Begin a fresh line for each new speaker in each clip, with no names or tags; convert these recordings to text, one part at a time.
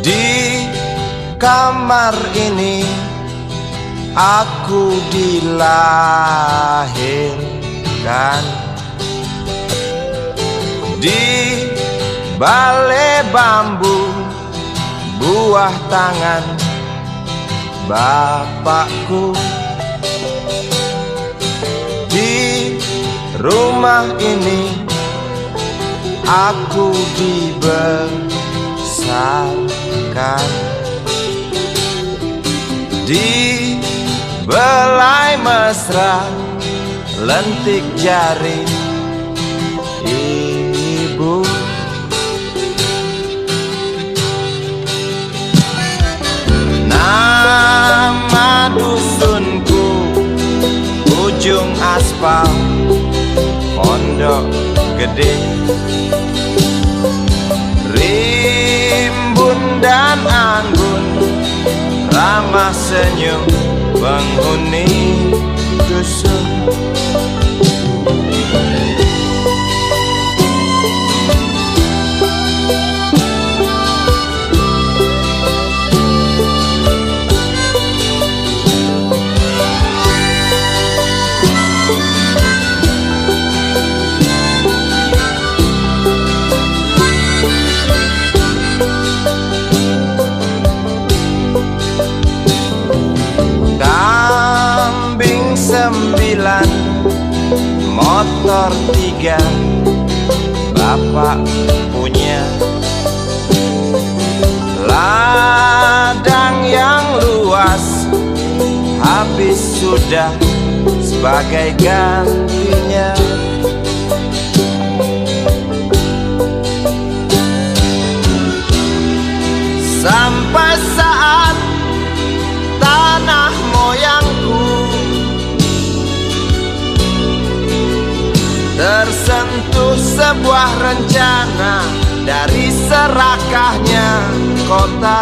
Di kamar ini aku dilahirkan, di balai bambu buah tangan bapakku. Di rumah ini aku dibesarkan, di belai mesra lentik jari ibu. Nama dusunku ujung aspal Pondok Gede. Rimbun dan anggun ramah senyum penghuni dusun. Sembilan, motor 3 bapak punya. Ladang yang luas habis sudah sebagai gantinya. Sampai saat tanah moyangku tersentuh sebuah rencana dari serakahnya kota.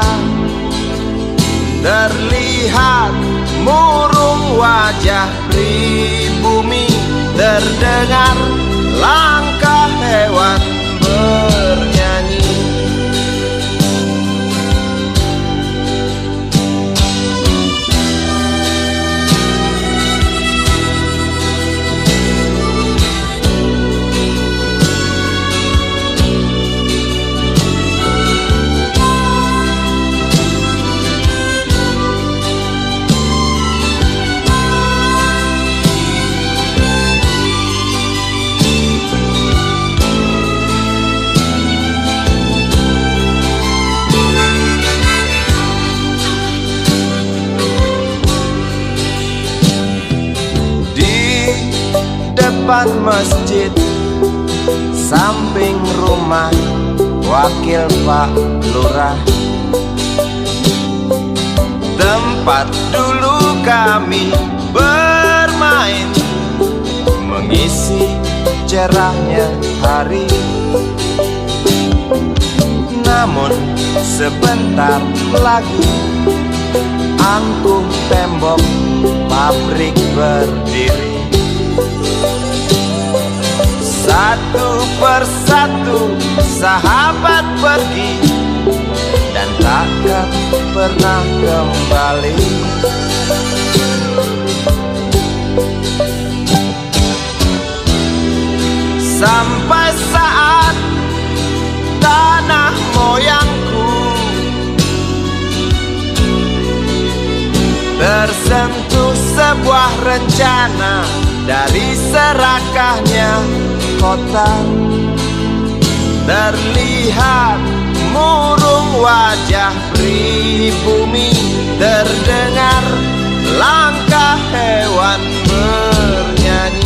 Terlihat murung wajah pribumi, terdengar langkah hewan bernyanyi. Depan masjid samping rumah wakil Pak Lurah, tempat dulu kami bermain mengisi cerahnya hari. Namun sebentar lagi angkuh tembok pabrik berdiri. Satu persatu sahabat pergi dan takkan pernah kembali. Sampai saat tanah moyangku tersentuh sebuah rencana dari serakahnya kota. Terlihat murung wajah pribumi, terdengar langkah hewan bernyanyi.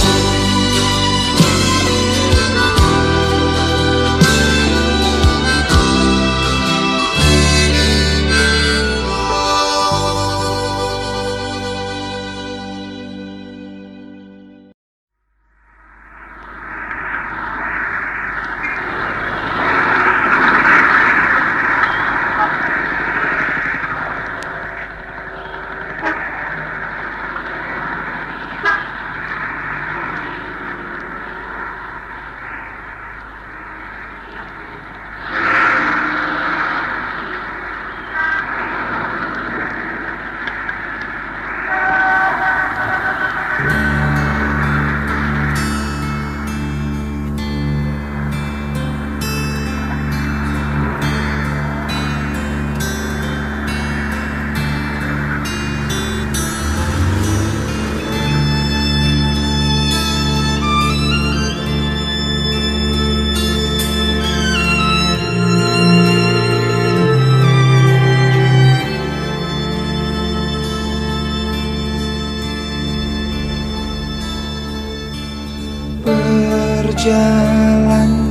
jalan,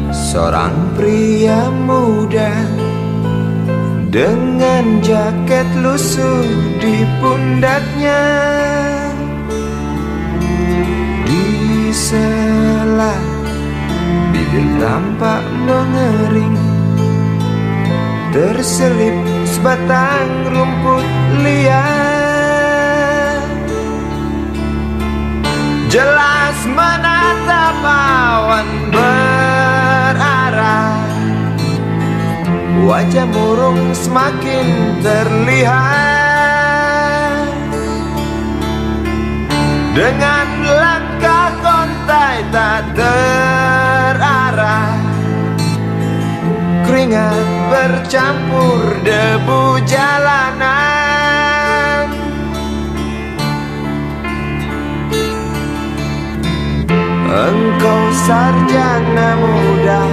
seorang pria muda dengan jaket lusuh di pundaknya. Di sela bibir tampak mengering, terselip sebatang rumput liar. Jelas menatap awan berarah, wajah murung semakin terlihat. Dengan langkah kontai tak terarah, keringat bercampur debu jalanan. Engkau sarjana muda,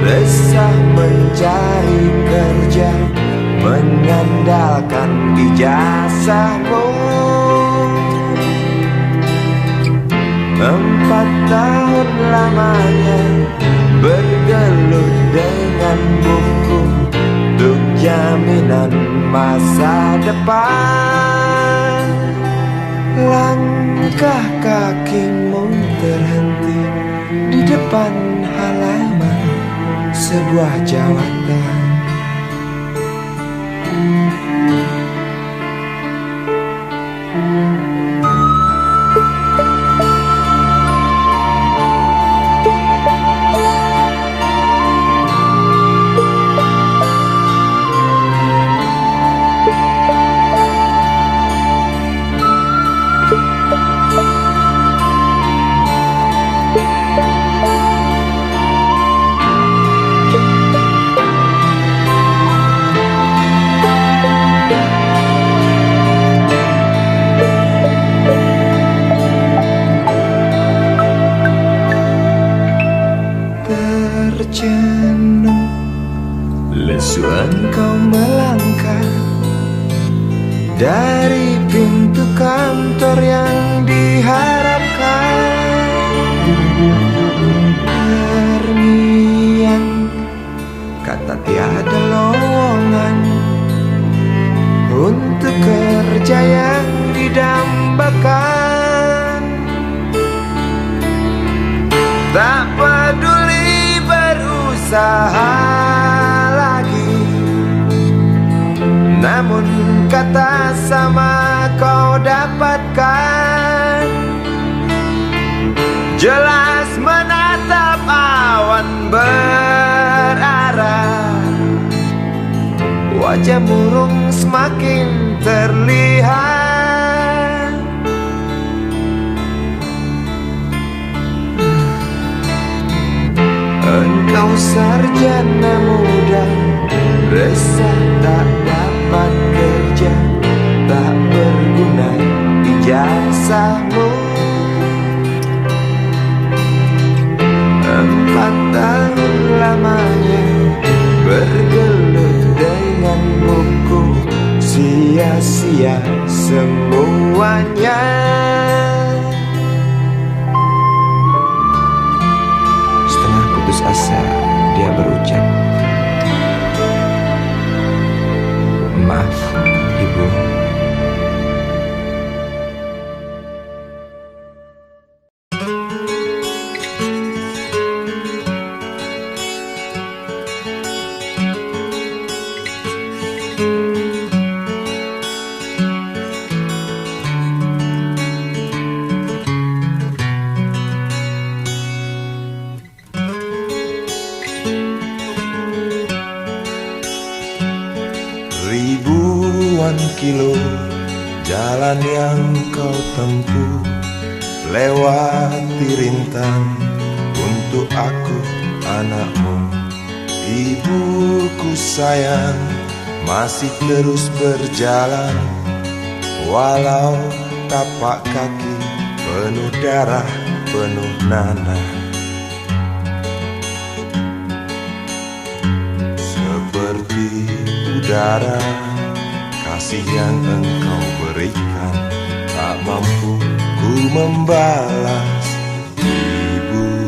resah mencari kerja, mengandalkan ijazahmu. 4 tahun lamanya bergelut dengan buku untuk jaminan masa depan. Langkah kakimu terhenti di depan halaman sebuah jawatan. Tercenung lesu engkau melangkah dari pintu kantor yang diharapkan. Terngiang kata tiada lowongan untuk kerja yang didambakan. Tak peduli berusaha lagi, namun kata sama kau dapatkan. Jelas menatap awan berarah, wajah murung semakin terlihat. Engkau sarjana muda, resah tak dapat kerja, tak berguna ijazahmu. 4 tahun lamanya bergelut dengan buku, sia-sia semuanya. Setengah putus asa dia berucap, "Maaf, Ibu." Ribuan kilo jalan yang kau tempuh, lewati rintang untuk aku anakmu. Ibuku sayang masih terus berjalan, walau tapak kaki penuh darah, penuh nanah. Seperti udara, kasih yang engkau berikan tak mampu ku membalas. Ibu,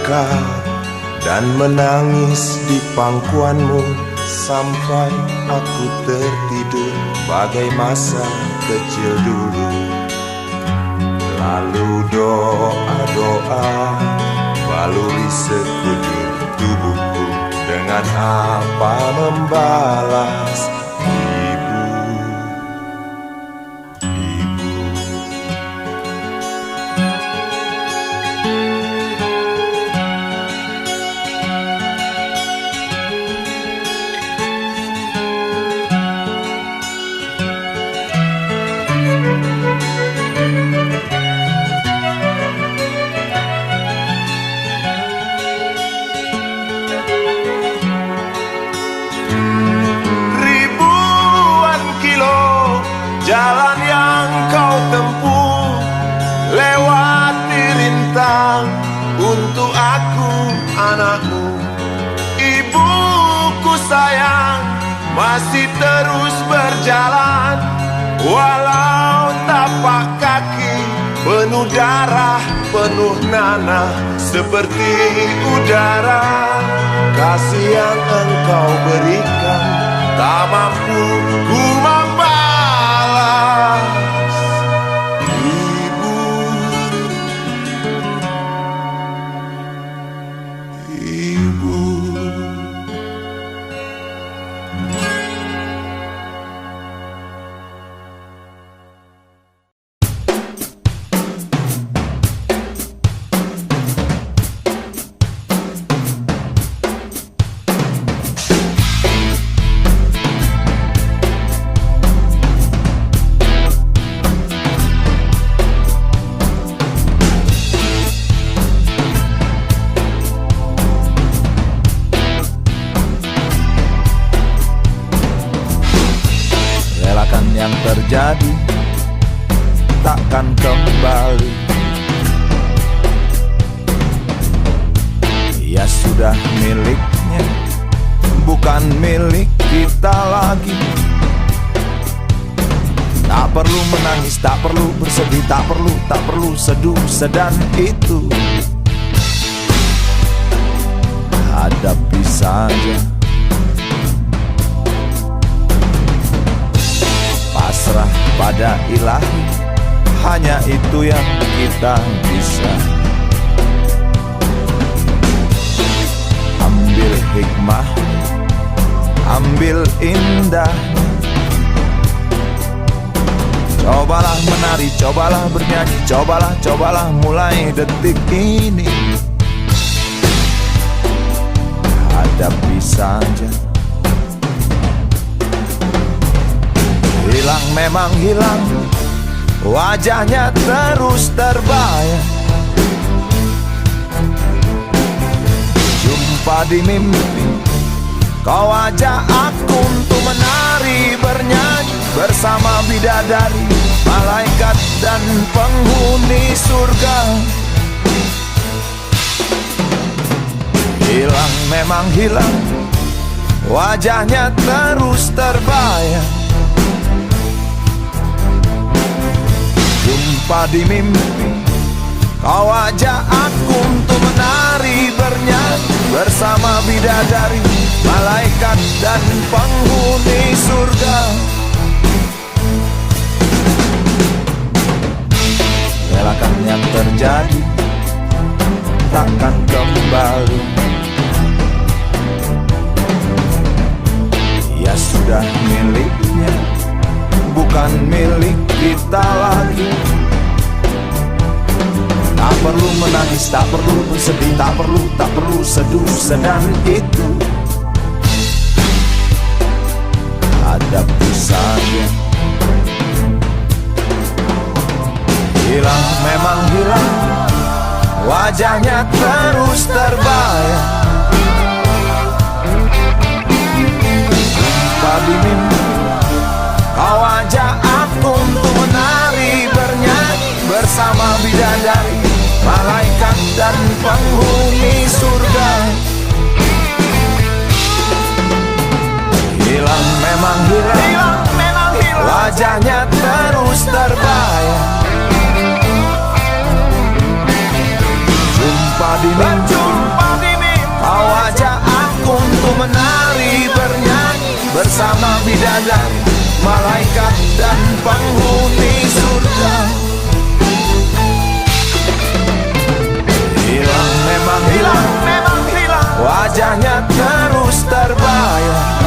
engkau dan menangis di pangkuanmu sampai aku tertidur bagai masa kecil dulu. Lalu doa-doa baluri sekujur tubuhku, dengan apa membalas ibu, ibu. Jalan yang kau tempuh, lewati rintang untuk aku anakmu. Ibuku sayang masih terus berjalan, walau tapak kaki penuh darah, penuh nanah seperti udara. Kasih yang engkau berikan tak mampu ku membalas.
Yang terjadi takkan kembali. Ya sudah miliknya, bukan milik kita lagi. Tak perlu menangis, tak perlu bersedih, tak perlu seduh sedan itu. Hadapi saja, pasrah pada ilahi, hanya itu yang kita bisa. Ambil hikmah, ambil indahnya. Cobalah menari, cobalah bernyanyi, cobalah mulai detik ini. Hadapi saja. Hilang memang hilang, wajahnya terus terbayang. Jumpa di mimpi, kau ajak aku untuk menari bernyanyi bersama bidadari, malaikat dan penghuni surga. Hilang memang hilang, wajahnya terus terbayang. Jumpa di mimpi, kau ajak aku untuk menari bernyanyi bersama bidadari, malaikat dan penghuni surga. Relakan yang terjadi takkan kembali. Ya sudah miliknya, bukan milik kita lagi. Tak perlu menangis, tak perlu bersedih, tak perlu seduh sedan itu. Hadapi saja. Hilang memang hilang, wajahnya terus terbayang. Jumpa di mimpi, kau ajak aku untuk menari bernyanyi bersama bidadari, malaikat dan penghuni surga. Hilang memang hilang, wajahnya terus terbayang. Jumpa di mimpi, bidadari, malaikat dan penghuni surga. Hilang memang hilang, wajahnya terus terbayang.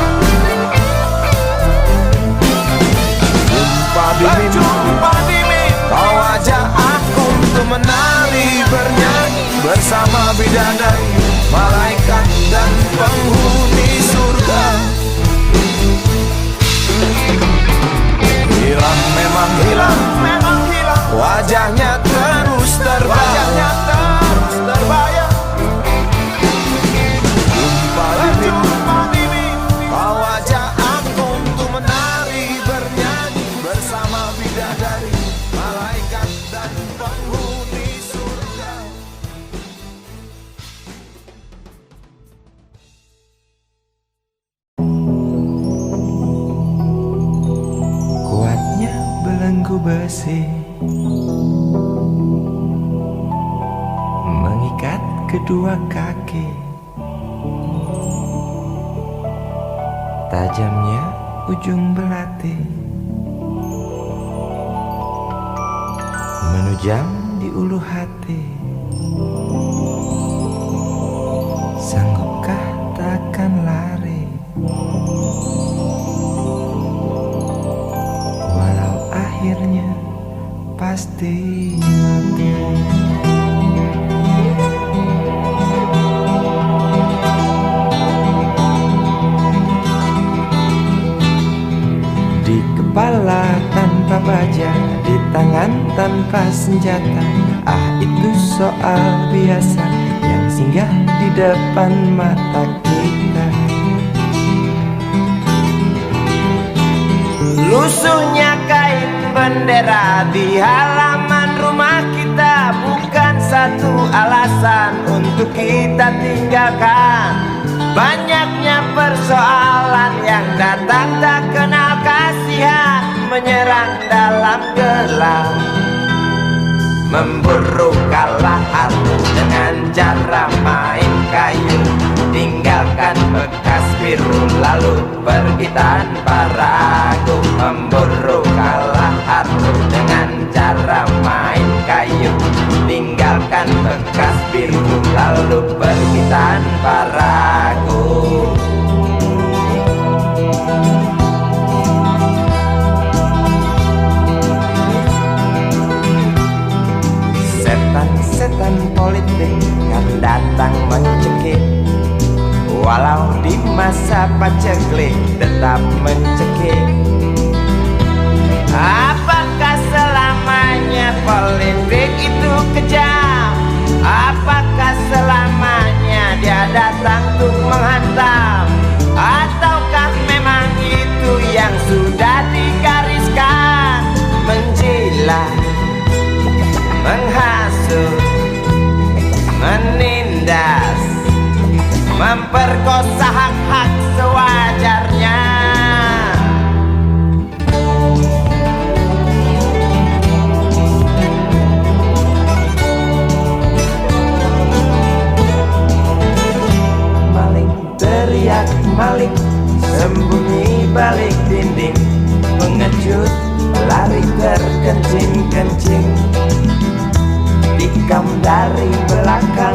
Jumpa di mimpi, kau ajak aku untuk menari bernyanyi bersama bidadari, malaikat dan penghuni surga. Hilang memang hilang, wajahnya terus terbayang. Jumpa di mimpi, kau ajak aku untuk menari bernyanyi bersama bidadari, malaikat dan penghuni surga.
Kuatnya belenggu besi mengikat kedua kaki, tajamnya ujung belati menujam di ulu hati. Sanggupkah takkan lari, walau akhirnya pasti mati. Di kepala tanpa baja, di tangan tanpa senjata. Ah, itu soal biasa yang singgah di depan mata kita. Lusuhnya kain bendera di halaman rumah kita bukan satu alasan untuk kita tinggalkan. Banyaknya persoalan yang datang tak kenal kasihan, menyerang dalam gelap, memburu kalah harus dengan cara main kayu. Tinggalkan bekas biru lalu pergi tanpa ragu, memburu kalah harus dengan cara main kayu. Tinggalkan bekas biru lalu pergi tanpa ragu. Setan-setan politik kan datang mencekik, walau di masa paceklik tetap mencekik. Apakah selamanya politik itu kejam? Apakah selamanya dia datang untuk menghantam? Ataukah memang itu yang sudah digariskan? Menjilat, menghasut, menindas, memperkosa hak-hak sewajarnya. Maling teriak maling, sembunyi balik dinding, pengecut lari terkencing-kencing. Tikam dari belakang,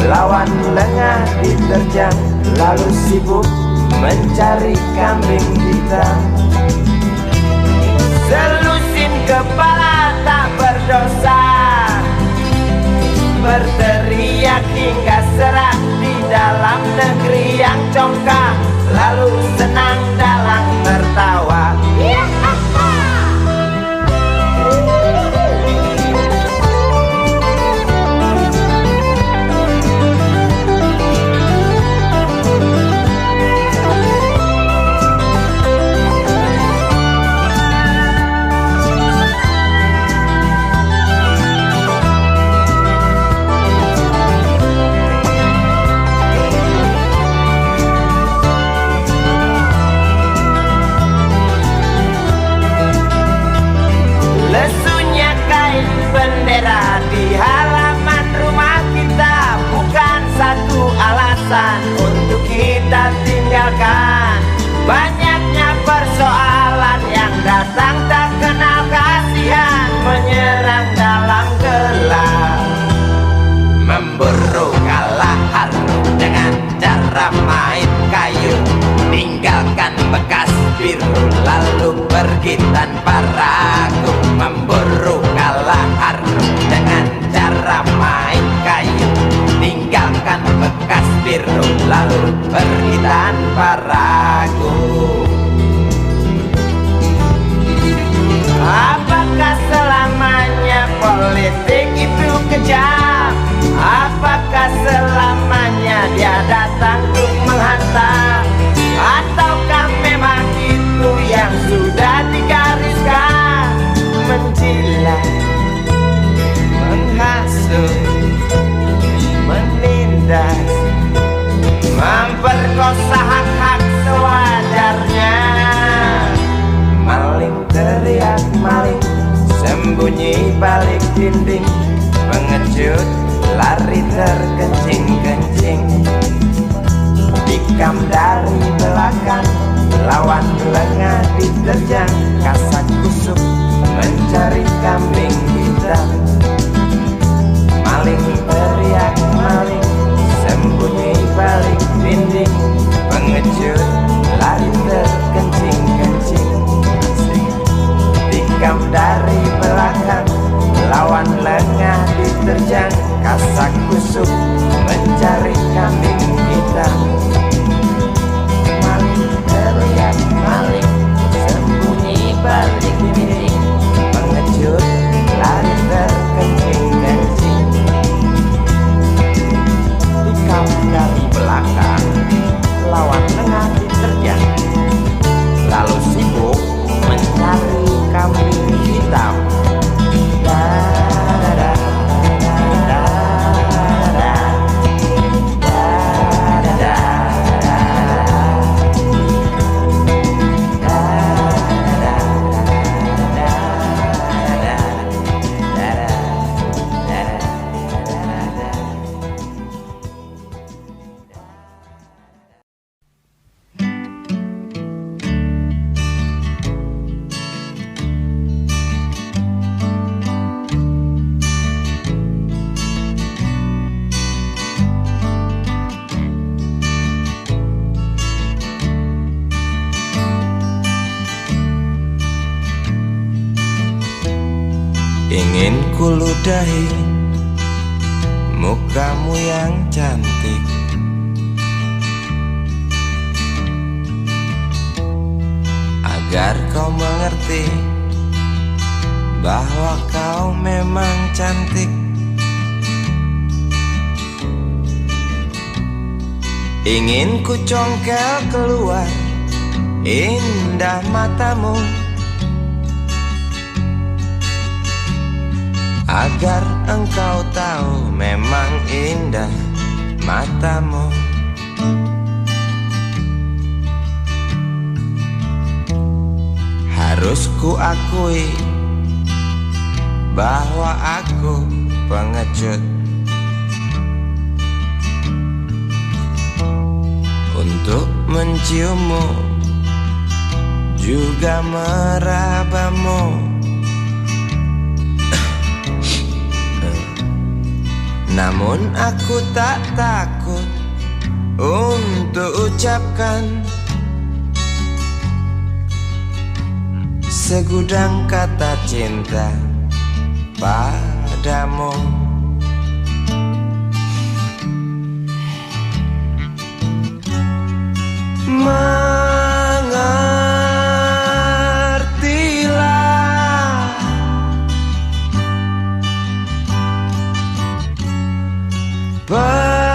lawan lengah diterjang, lalu sibuk mencari kambing hitam. Selusin kepala tak berdosa, berteriak hingga serak di dalam negeri yang congkak, lalu senang dalam tertawa. pergi tanpa ragu, memburu kalah hargu dengan cara main kayu. Tinggalkan bekas biru lalu pergi tanpa ragu. Apakah selamanya politik itu kejam? Apakah selamanya dia datang untuk menghantam? Ataukah memang itu yang sudah digariskan? Menjilat, menghasut, menindas, memperkosa hak-hak sewajarnya. Maling teriak maling, sembunyi balik dinding, pengecut lari terkencing-kencing. Tikam dari belakang, lawan lengah diterjang, kasak kusuk mencari kambing hitam. Maling teriak maling, sembunyi balik dinding, pengecut lari terkencing-kencing. Tikam dari belakang, lawan lengah diterjang, kasak kusuk mencari kambing hitam. Maling teriak maling, sembunyi balik dinding, pengecut lari terkencing-kencing. Tikam dari belakang, lawan lengah diterjang, lalu sibuk mencari kambing hitam. Ingin kuludahi mukamu yang cantik, agar kau mengerti bahwa kau memang cantik. Ingin ku congkel keluar indah matamu, agar engkau tahu memang indah matamu. Harus ku akui bahwa aku pengecut. Untuk menciummu juga merabamu, namun aku tak takut untuk ucapkan segudang kata cinta padamu. Mengertilah perempuanku,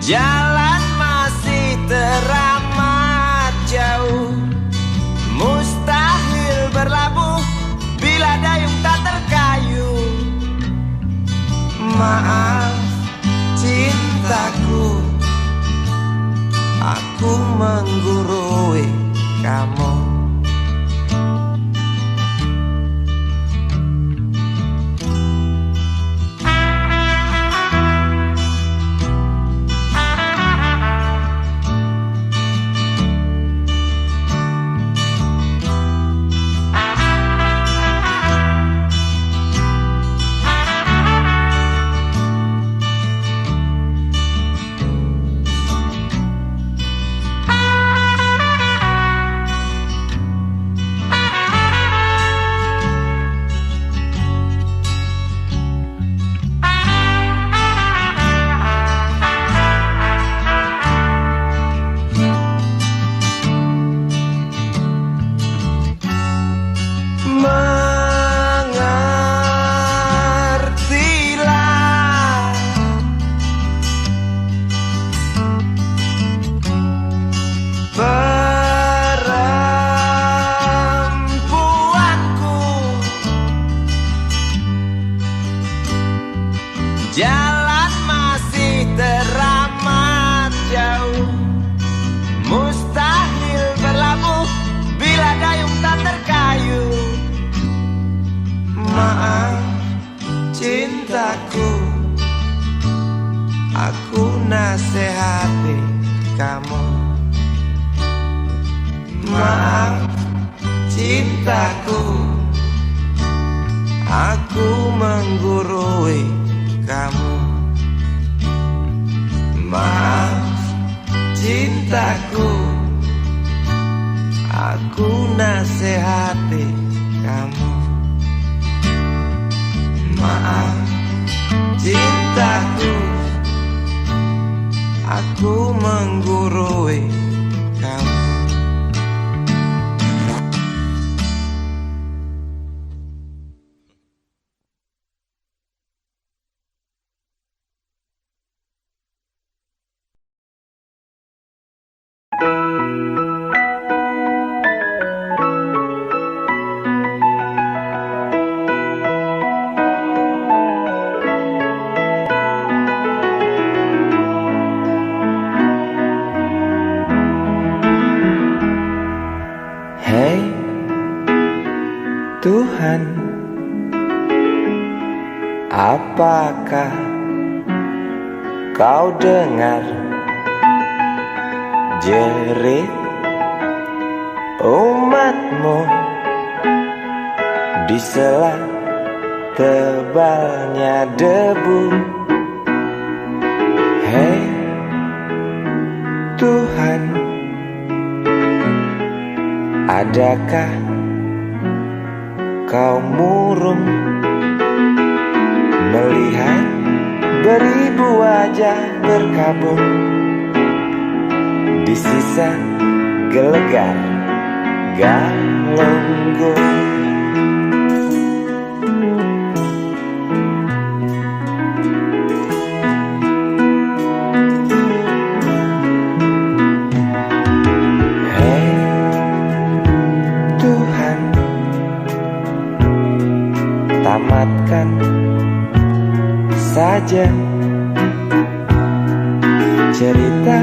jalan masih teramat jauh, mustahil berlabuh bila dayung tak terkayu. Maaf cintaku, aku menggurui kamu. kamu. Maaf cintaku, aku menggurui kamu. Maaf cintaku, aku nasihati kamu. Maaf cintaku, aku menggurui kamu. Hei Tuhan, apakah kau dengar jerit umatmu di sela tebalnya debu? Hei Tuhan, adakah kau murung melihat beribu wajah berkabung di sisa gelegar Galunggung? Tamatkan saja cerita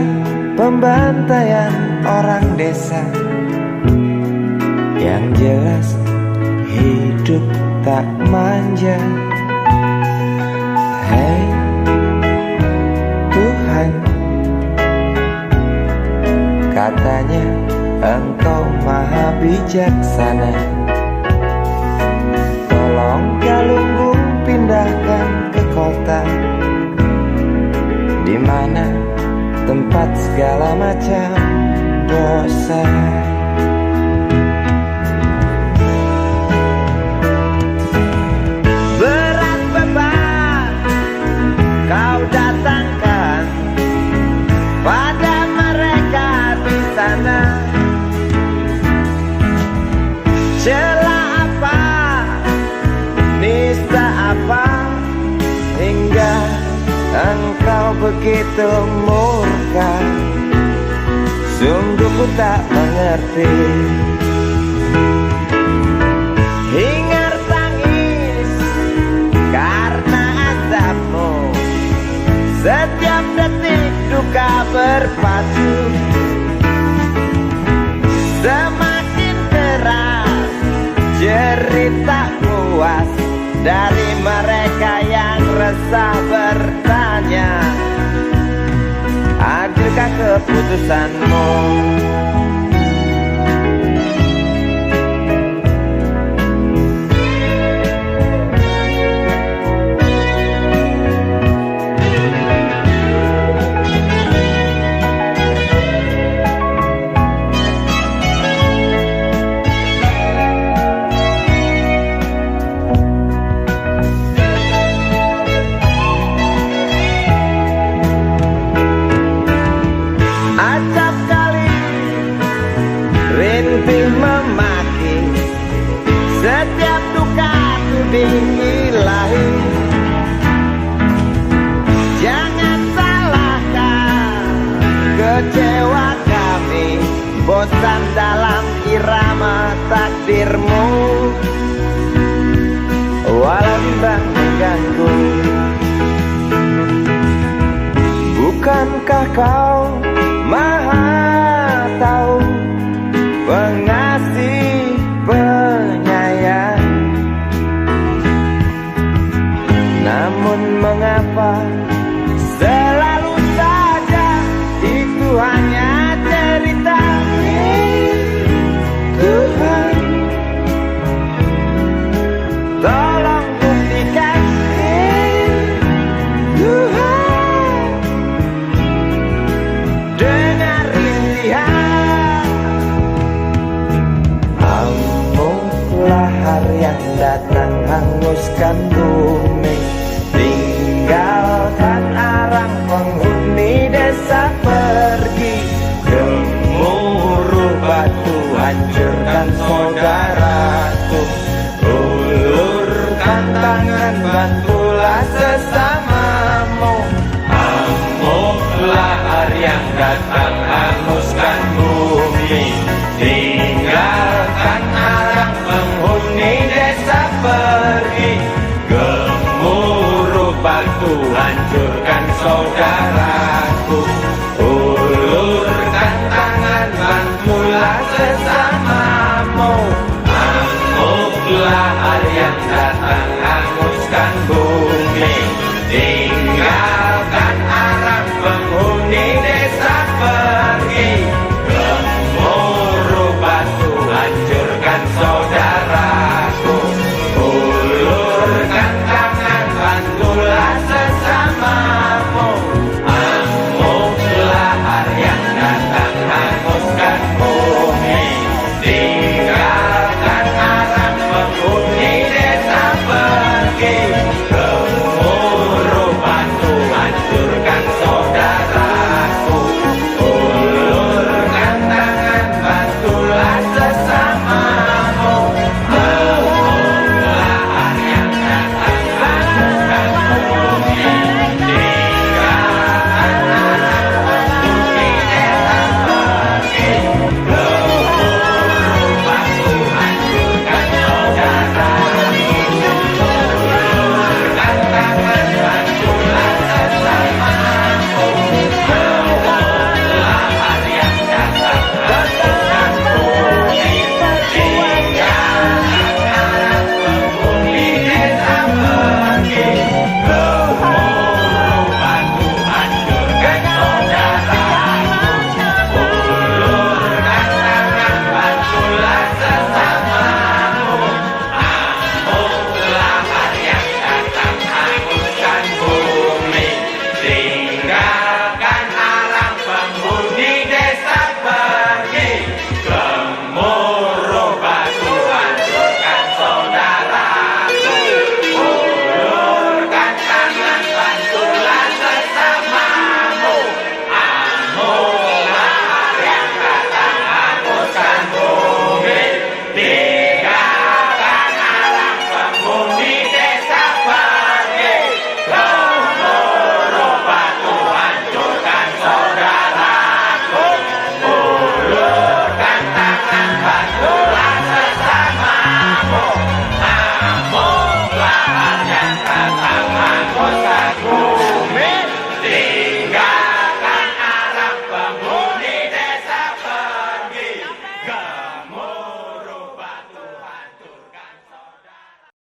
pembantaian orang desa. Yang jelas hidup tak manja. Hei Tuhan, katanya Engkau maha bijaksana. Tolong Galunggung pindahkan ke kota, di mana tempat segala macam dosa. Berat beban kau datangkan pada mereka di sana. Celah apa, nista apa, hingga engkau begitu murka. Sungguh ku tak mengerti. Hingar tangis karena azabmu, setiap detik duka berpacu. Semakin keras cerita puas dari mereka yang resah bertanya, adilkah keputusanmu? Acap kali rintih memaki, setiap duka ku diilahi. Jangan salahkan kecewa kami, bosan dalam irama takdirmu. Walau bimbang mengganggu, bukankah kau Maha tahu, pengasih, penyayang? Namun mengapa selalu saja itu hanya dengar rintihan. Amuk lahar yang datang hanguskan bumi, tinggalkan arang penghuni desa pergi. Gemuruh batu hancurkan saudaraku, ulurkan tangan bantulah sesamamu. Amuk lahar yang datang hanguskan bumi, tinggalkan arang penghuni desa pergi. Gemuruh batu hancurkan saudaraku, ulurkan tangan bantulah sesamamu. Amuk lahar yang datang hanguskan bumi, tinggalkan arang penghuni desa pergi. Gemuruh batu hancurkan saudaraku, ulurkan tangan bantulah sesamamu. Amuk lahar yang datang hanguskan bumi, tinggalkan arang penghuni desa pergi. Gemuruh batu hancurkan saudaraku, ulurkan tangan bantulah sesamamu. Amuk lahar yang datang hanguskan bumi, tinggalkan arang penghuni desa pergi. Gemuruh batu hancurkan saudaraku, ulurkan tangan bantulah sesamamu. Amuk lahar yang datang hanguskan bumi, tinggalkan arang penghuni desa pergi. Gemuruh batu hancurkan saudaraku, ulurkan tangan bantulah sesamamu. Amuk lahar yang datang hanguskan bumi, tinggalkan arang penghuni desa pergi. Gemuruh batu hancurkan saudaraku, ulurkan tangan bantulah sesamamu. Amuk lahar yang datang hanguskan bumi, tinggalkan arang penghuni desa pergi. Gemuruh batu hancurkan saudaraku, ulurkan tangan bantulah sesamamu. Amuk lahar yang datang hanguskan bumi, tinggalkan arang penghuni desa pergi. Gemuruh batu hancurkan saudaraku.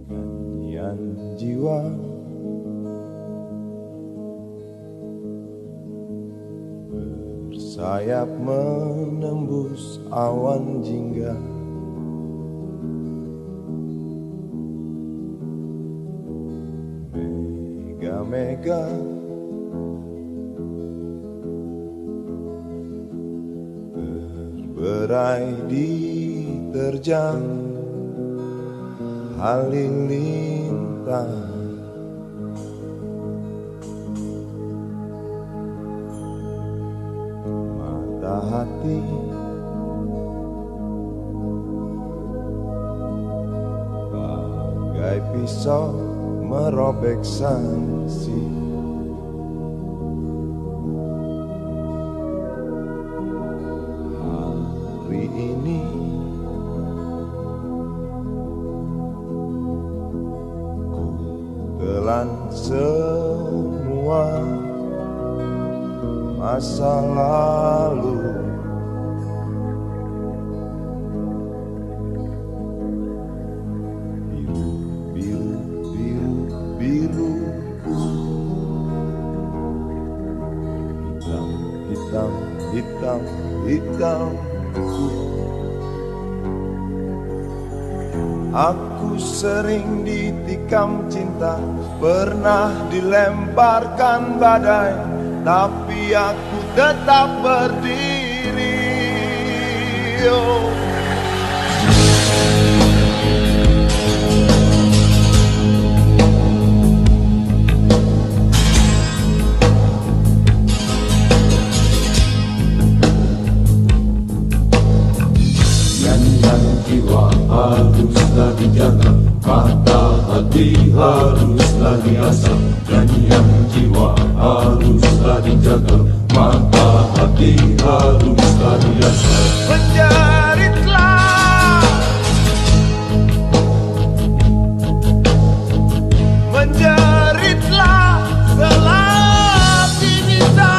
Nyanyian jiwa bersayap menembus awan jingga, mega-mega berberai diterjang halilintar. Mata hati bagai pisau merobek sanksi. Hari ini telan semua masa lalu,
hitam. Aku sering ditikam cinta, pernah dilemparkan badai, tapi aku tetap berdiri. Oh.
Jiwa haruslah dijaga, mata hati haruslah diasah. Nyanyian jiwa haruslah dijaga, mata hati haruslah diasah.
Menjeritlah, menjeritlah selagi bisa.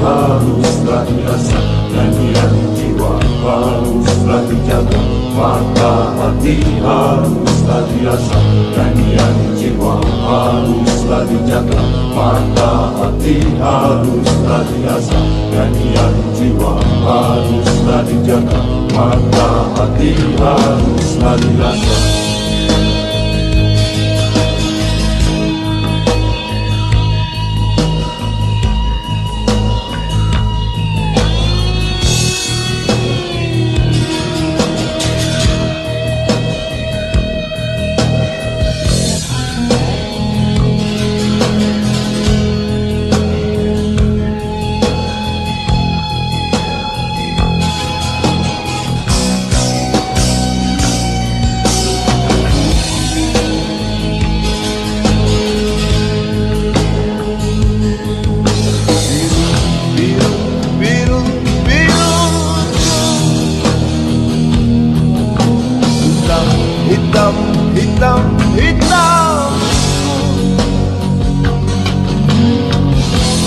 Haruslah diasah, nyanyian jiwa haruslah dijaga, mata hati haruslah diasah. Nyanyian jiwa haruslah dijaga, mata hati haruslah diasah. Nyanyian jiwa haruslah dijaga, mata hati haruslah diasah.
Hitam, hitam, hitam.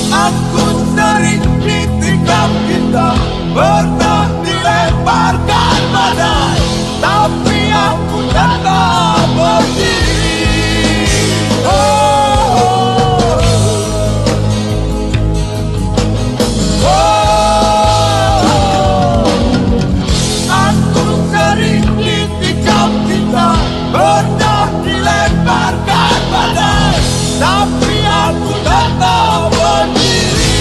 Aku sering ditikam kita, pernah dilemparkan badai, tapi aku tetap berdiri. Oh, oh, oh. Aku sering ditikam kita, pernah dilemparkan badai, tapi aku tetap berdiri.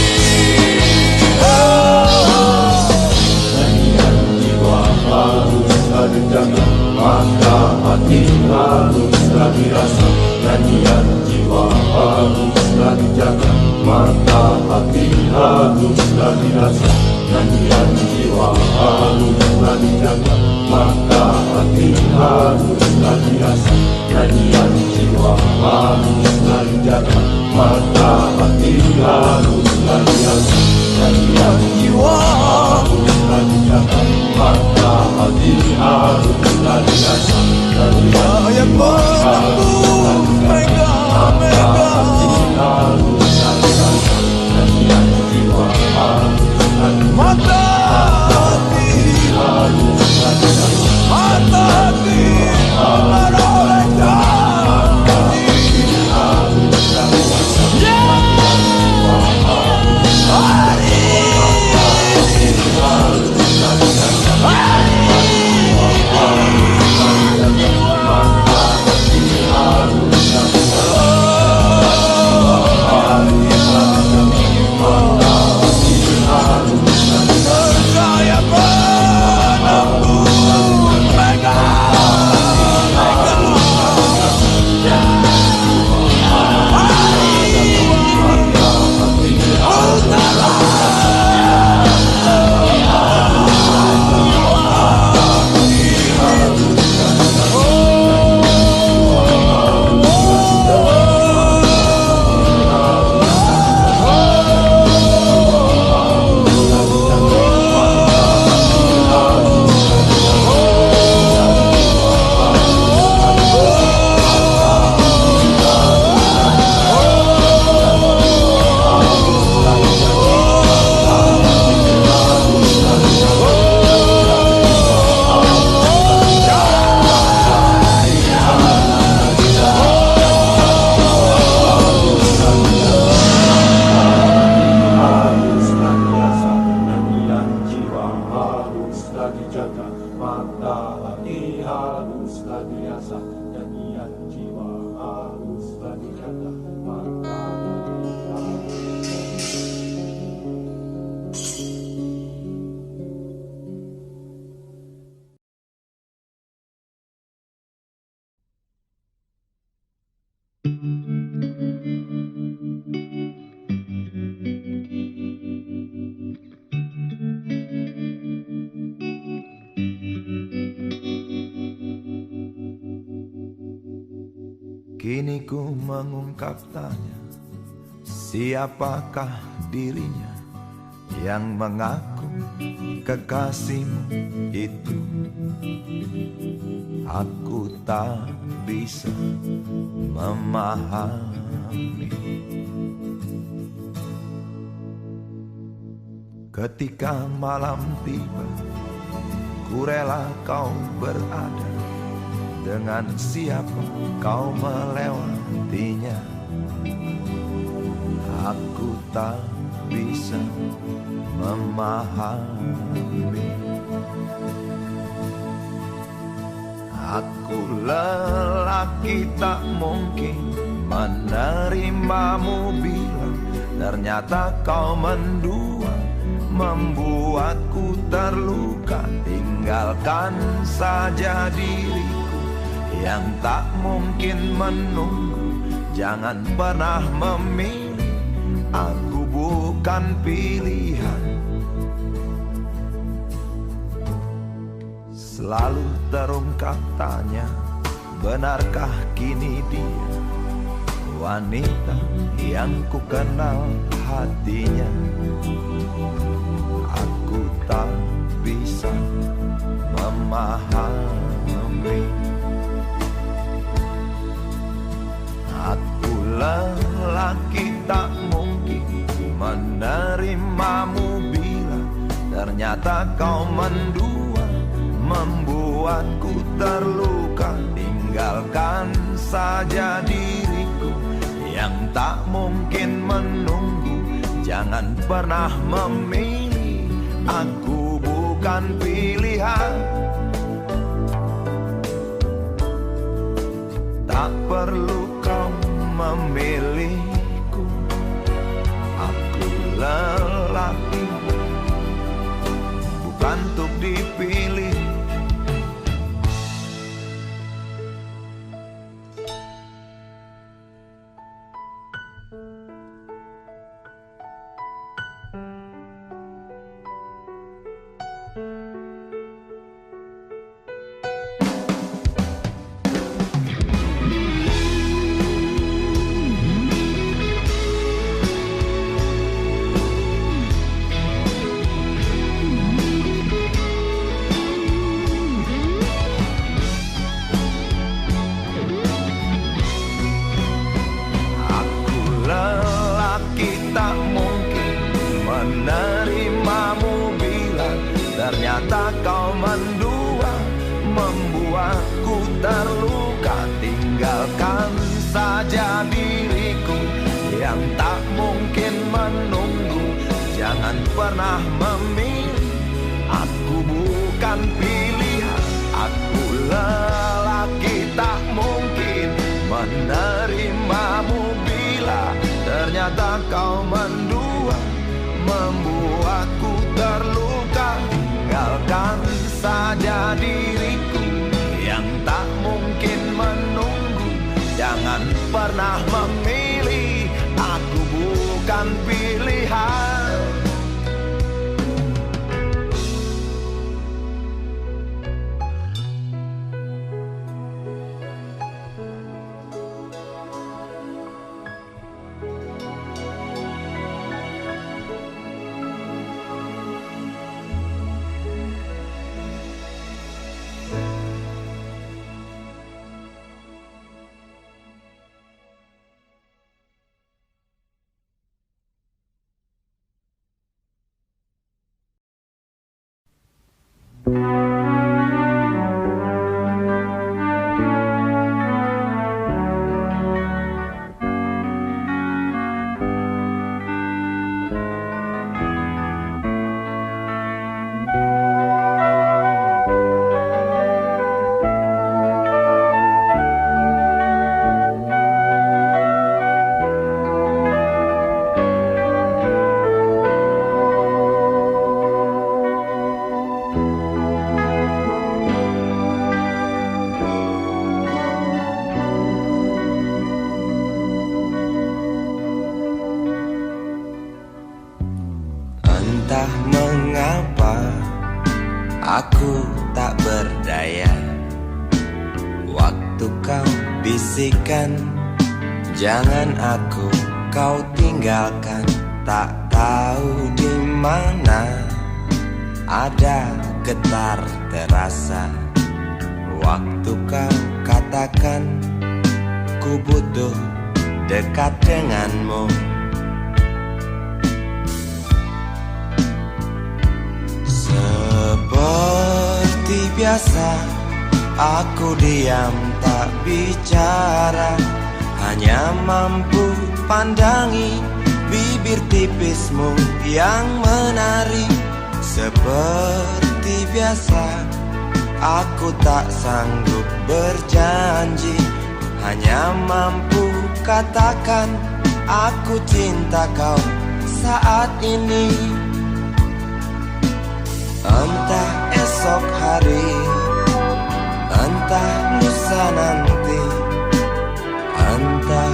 Oh.
Nyanyian jiwa haruslah dijaga, mata hati haruslah dirasa. Nyanyian jiwa haruslah dijaga, mata hati haruslah dirasa. Nyanyian jiwa haruslah dijaga, mata hati haruslah dirasa. Nyanyian jiwa haruslah dijaga, mata hati haruslah dirasa. Nyanyian jiwa haruslah dijaga, mata hati haruslah dirasa. Nyanyian jiwa haruslah dijaga, mata hati haruslah dirasa. Nyanyian jiwa haruslah dijaga, mata hati haruslah dirasa. Mata hati haruslah dirasa. haruslah dijaga, mata hati haruslah diasah, nyanyian jiwa haruslah dijaga, mata hati haruslah.
Kini ku mengungkap tanya, siapakah dirinya yang mengaku kekasihmu itu? Aku tak bisa memahami. Ketika malam tiba, ku rela kau berada. Dengan siapa kau melewatinya? Aku tak bisa memahami. Aku lelaki tak mungkin menerimamu bila ternyata kau mendua, membuatku terluka. Tinggalkan saja diriku yang tak mungkin menunggu. Jangan pernah memilih, aku bukan pilihan. Selalu terungkap tanya, benarkah kini dia wanita yang ku kenal hatinya? Aku tak bisa memahami. Aku lelaki tak mungkin menerimamu bila ternyata kau mendua, membuatku terluka. Tinggalkan saja diriku yang tak mungkin menunggu. Jangan pernah memilih, aku bukan pilihan. Tak perlu kau memilihku, aku lelaki bukan untuk dipilih. Ternyata kau mendua, membuatku terluka. Tinggalkan saja diriku yang tak mungkin menunggu. Jangan pernah memilih, aku bukan pilihan. Aku lelaki tak mungkin menerimamu bila ternyata kau mendua, membuatku terluka. Tinggalkan saja diriku yang tak mungkin menunggu. Jangan pernah memilih, aku bukan pilihan.
tak berdaya. Waktu kau bisikan, jangan aku kau tinggalkan. Tak tahu di mana ada getar terasa. Waktu kau katakan ku butuh dekat denganmu. Seperti biasa aku diam tak bicara, hanya mampu pandangi bibir tipismu yang menari. Seperti biasa aku tak sanggup berjanji, hanya mampu katakan aku cinta kau saat ini. Entah esok hari, entah lusa nanti, entah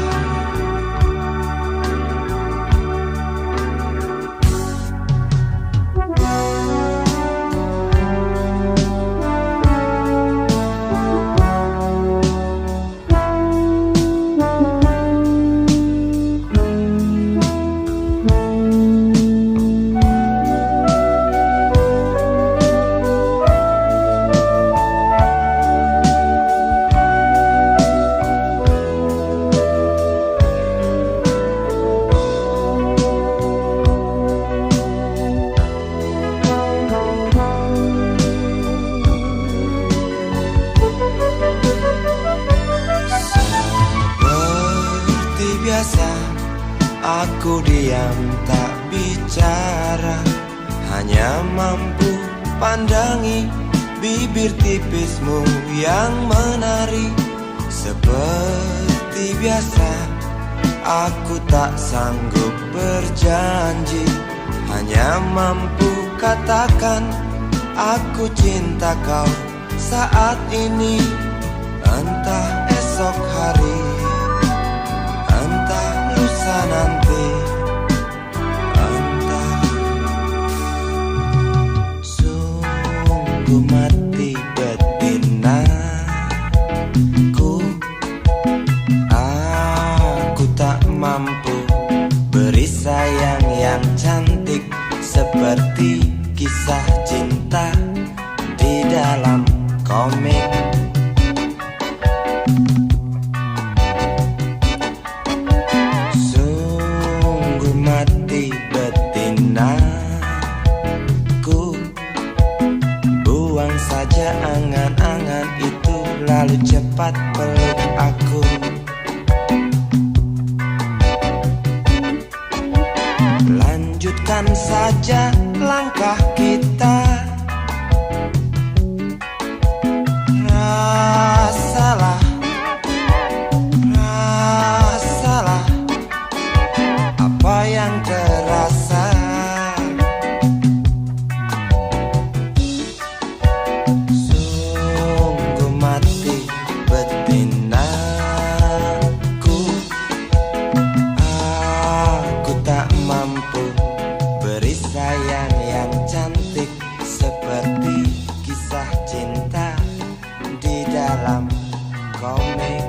biasa aku diam tak bicara, hanya mampu pandangi bibir tipismu yang menari. Seperti biasa aku tak sanggup berjanji, hanya mampu katakan aku cinta kau saat ini. Entah esok hari, entah lusa nanti, entah. Sungguh mati betinaku, aku tak mampu beri sayang yang cantik seperti kisah cinta di dalam komik. Mati betinaku, buang saja angan-angan itu, lalu cepat peluk aku. Lanjutkan saja langkah kita, rasalah apa yang terasa. Sungguh mati betinaku, aku tak mampu beri sayang yang cantik seperti kisah cinta di dalam komik.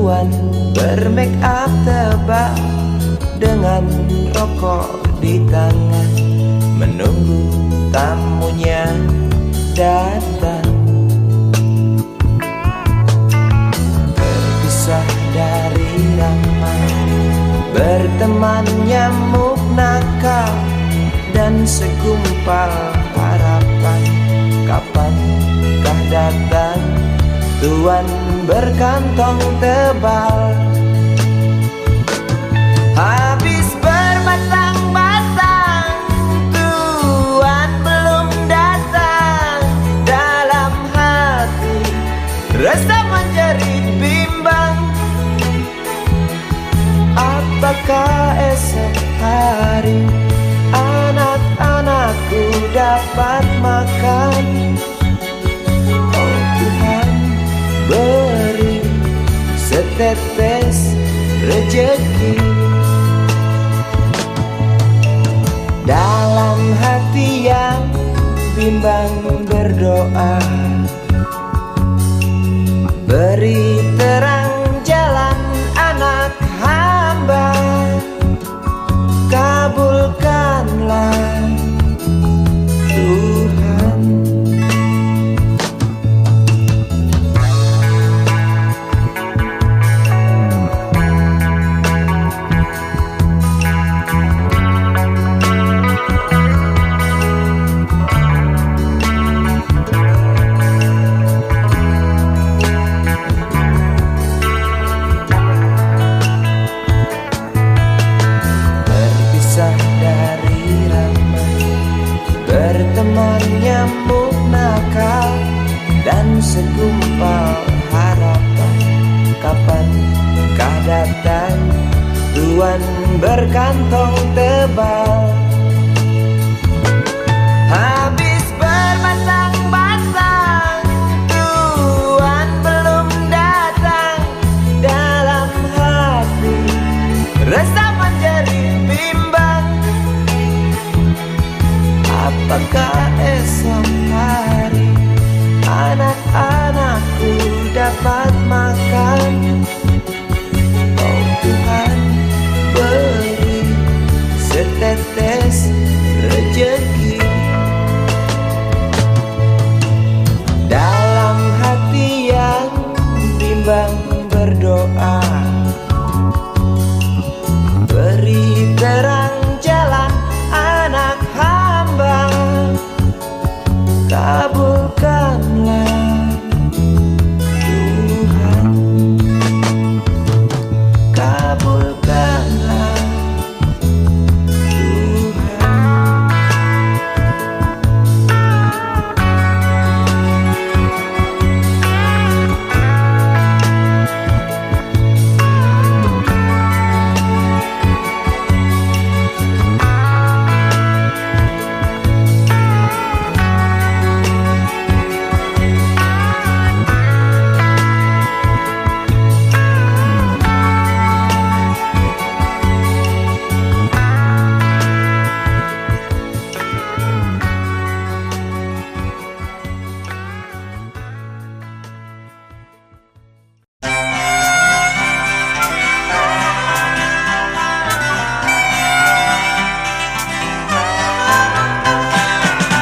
Tuan bermake up tebal dengan rokok di tangan, menunggu tamunya datang. Terpisah dari ramai, berteman nyamuk nakal dan segumpal harapan. Kapankah datang Tuan berkantong tebal? Habis berbatang-batang, Tuan belum datang. Dalam hati rasa menjerit bimbang, apakah esok hari anak-anakku dapat makan? Oh Tuhan, beri setetes rejeki. Dalam hati yang bimbang berdoa, beri terang jalan anak hamba, kabulkanlah Tuhan. Berteman nyamuk nakal dan segumpal harapan. Kapankah datang Tuan berkantong tebal? Habis berbatang-batang, Tuan belum datang. Dalam hati rasa menjerit bimbang, apakah esok hari anak-anakku dapat makan? Oh Tuhan, beri setetes rejeki. Dalam hati yang bimbang berdoa, beri terang jalan anak hamba, kabulkanlah Tuhan, kabulkanlah Tuhan.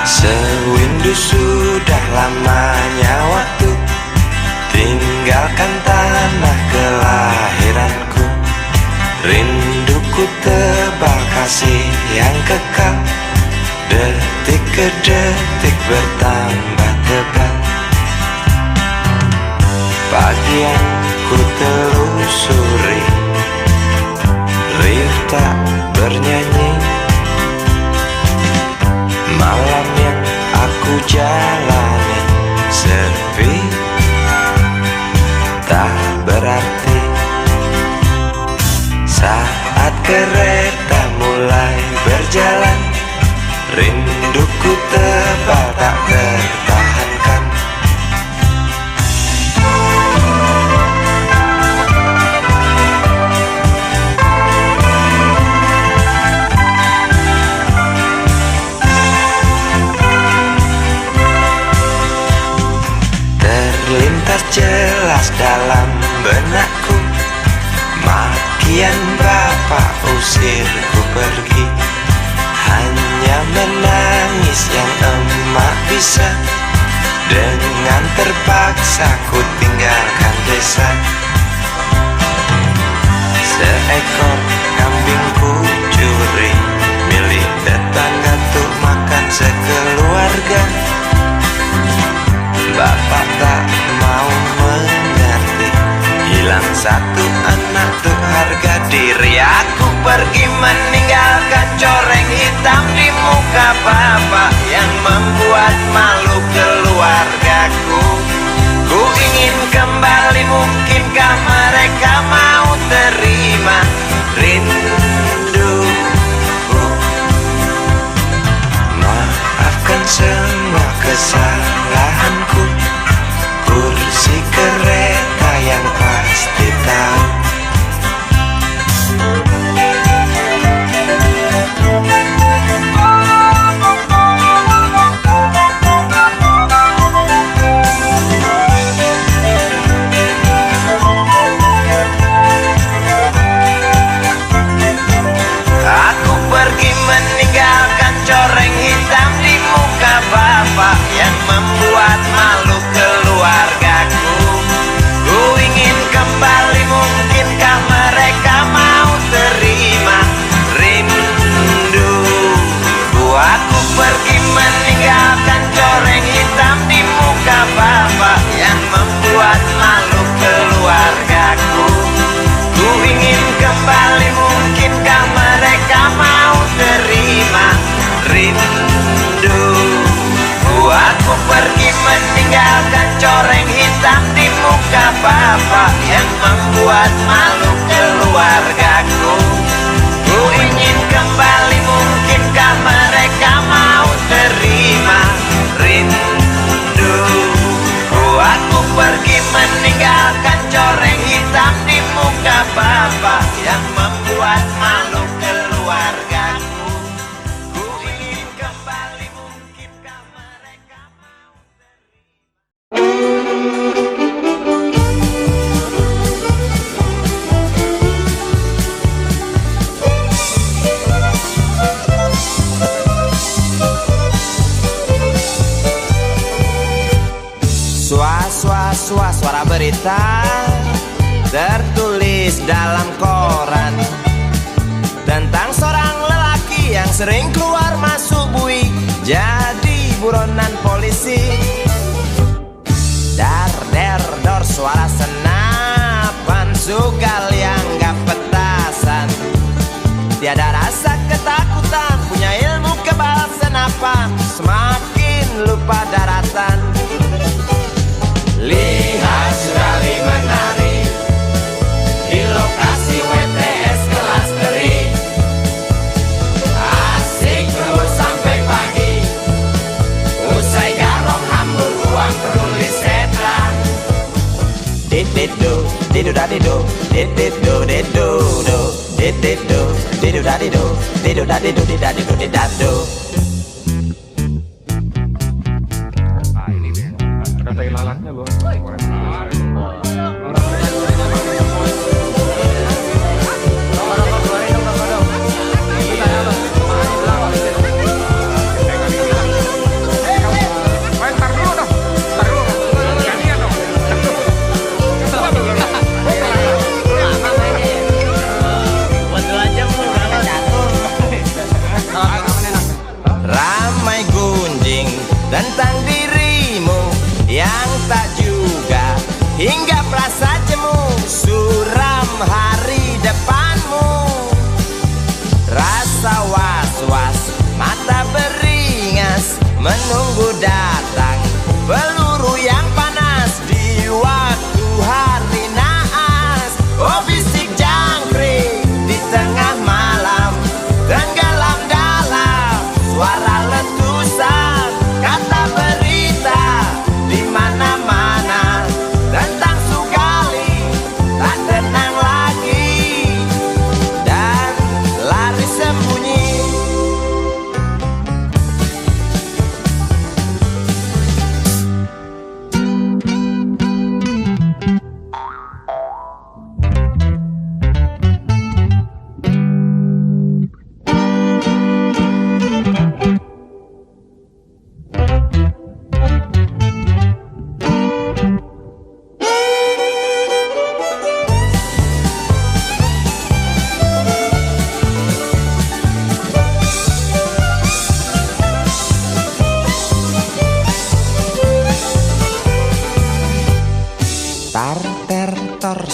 Sewindu sudah lamanya waktu tinggalkan tanah kelahiranku. Rinduku tebal kasih yang kekal, detik ke detik bertambah tebal. Pagi yang ku telusuri, riuh tak bernyanyi. Malam yang aku jalani sepi, tak berarti. Saat kereta mulai berjalan, rinduku tebal tak tertahankan. mengusirku pergi. Hanya menangis yang emak bisa. Dengan terpaksa ku tinggalkan desa. Seekor kambing ku curi milik tetangga tuh makan sekeluarga. Bapak tak mau mengerti, hilang satu anak tuh harga diri. Aku pergi meninggalkan coreng hitam di muka bapak yang membuat malu keluargaku. Ku ingin kembali, mungkinkah mereka mau terima rinduku? Maafkan semua kesalahanku. Kursi kereta yang pasti tahu. Aku pergi meninggalkan coreng hitam di muka bapak yang membuat malu keluargaku. Ku ingin kembali, mungkinkah mereka mau terima rinduku? Aku pergi meninggalkan coreng hitam di muka bapak yang membuat malu keluargaku. Ku ingin kembali, mungkinkah mereka mau terima rinduku? Aku pergi meninggalkan coreng hitam di muka bapak yang membuat malu keluargaku. Ku ingin kembali, mungkinkah mereka mau terima rinduku? Aku pergi meninggalkan coreng hitam di muka bapak yang membuat malu keluargaku. Ku ingin kembali, mungkinkah mereka mau
Suara berita tertulis dalam koran tentang seorang lelaki yang sering keluar masuk bui jadi buronan polisi. Dar der dor suara senapan, sugal yang gak petasan, tiada rasa ketakutan, punya ilmu kebal senapan, semakin lupa daratan. Lihat sekali menari di lokasi WTS kelas teri. Asik terus sampai pagi, usai garong hambur uang penulis setan. Dididu, didu dadidu, dididu didu do, dididu, didu dadidu, didu dadidu didadidu didadu.
Ada tai lalatnya loh.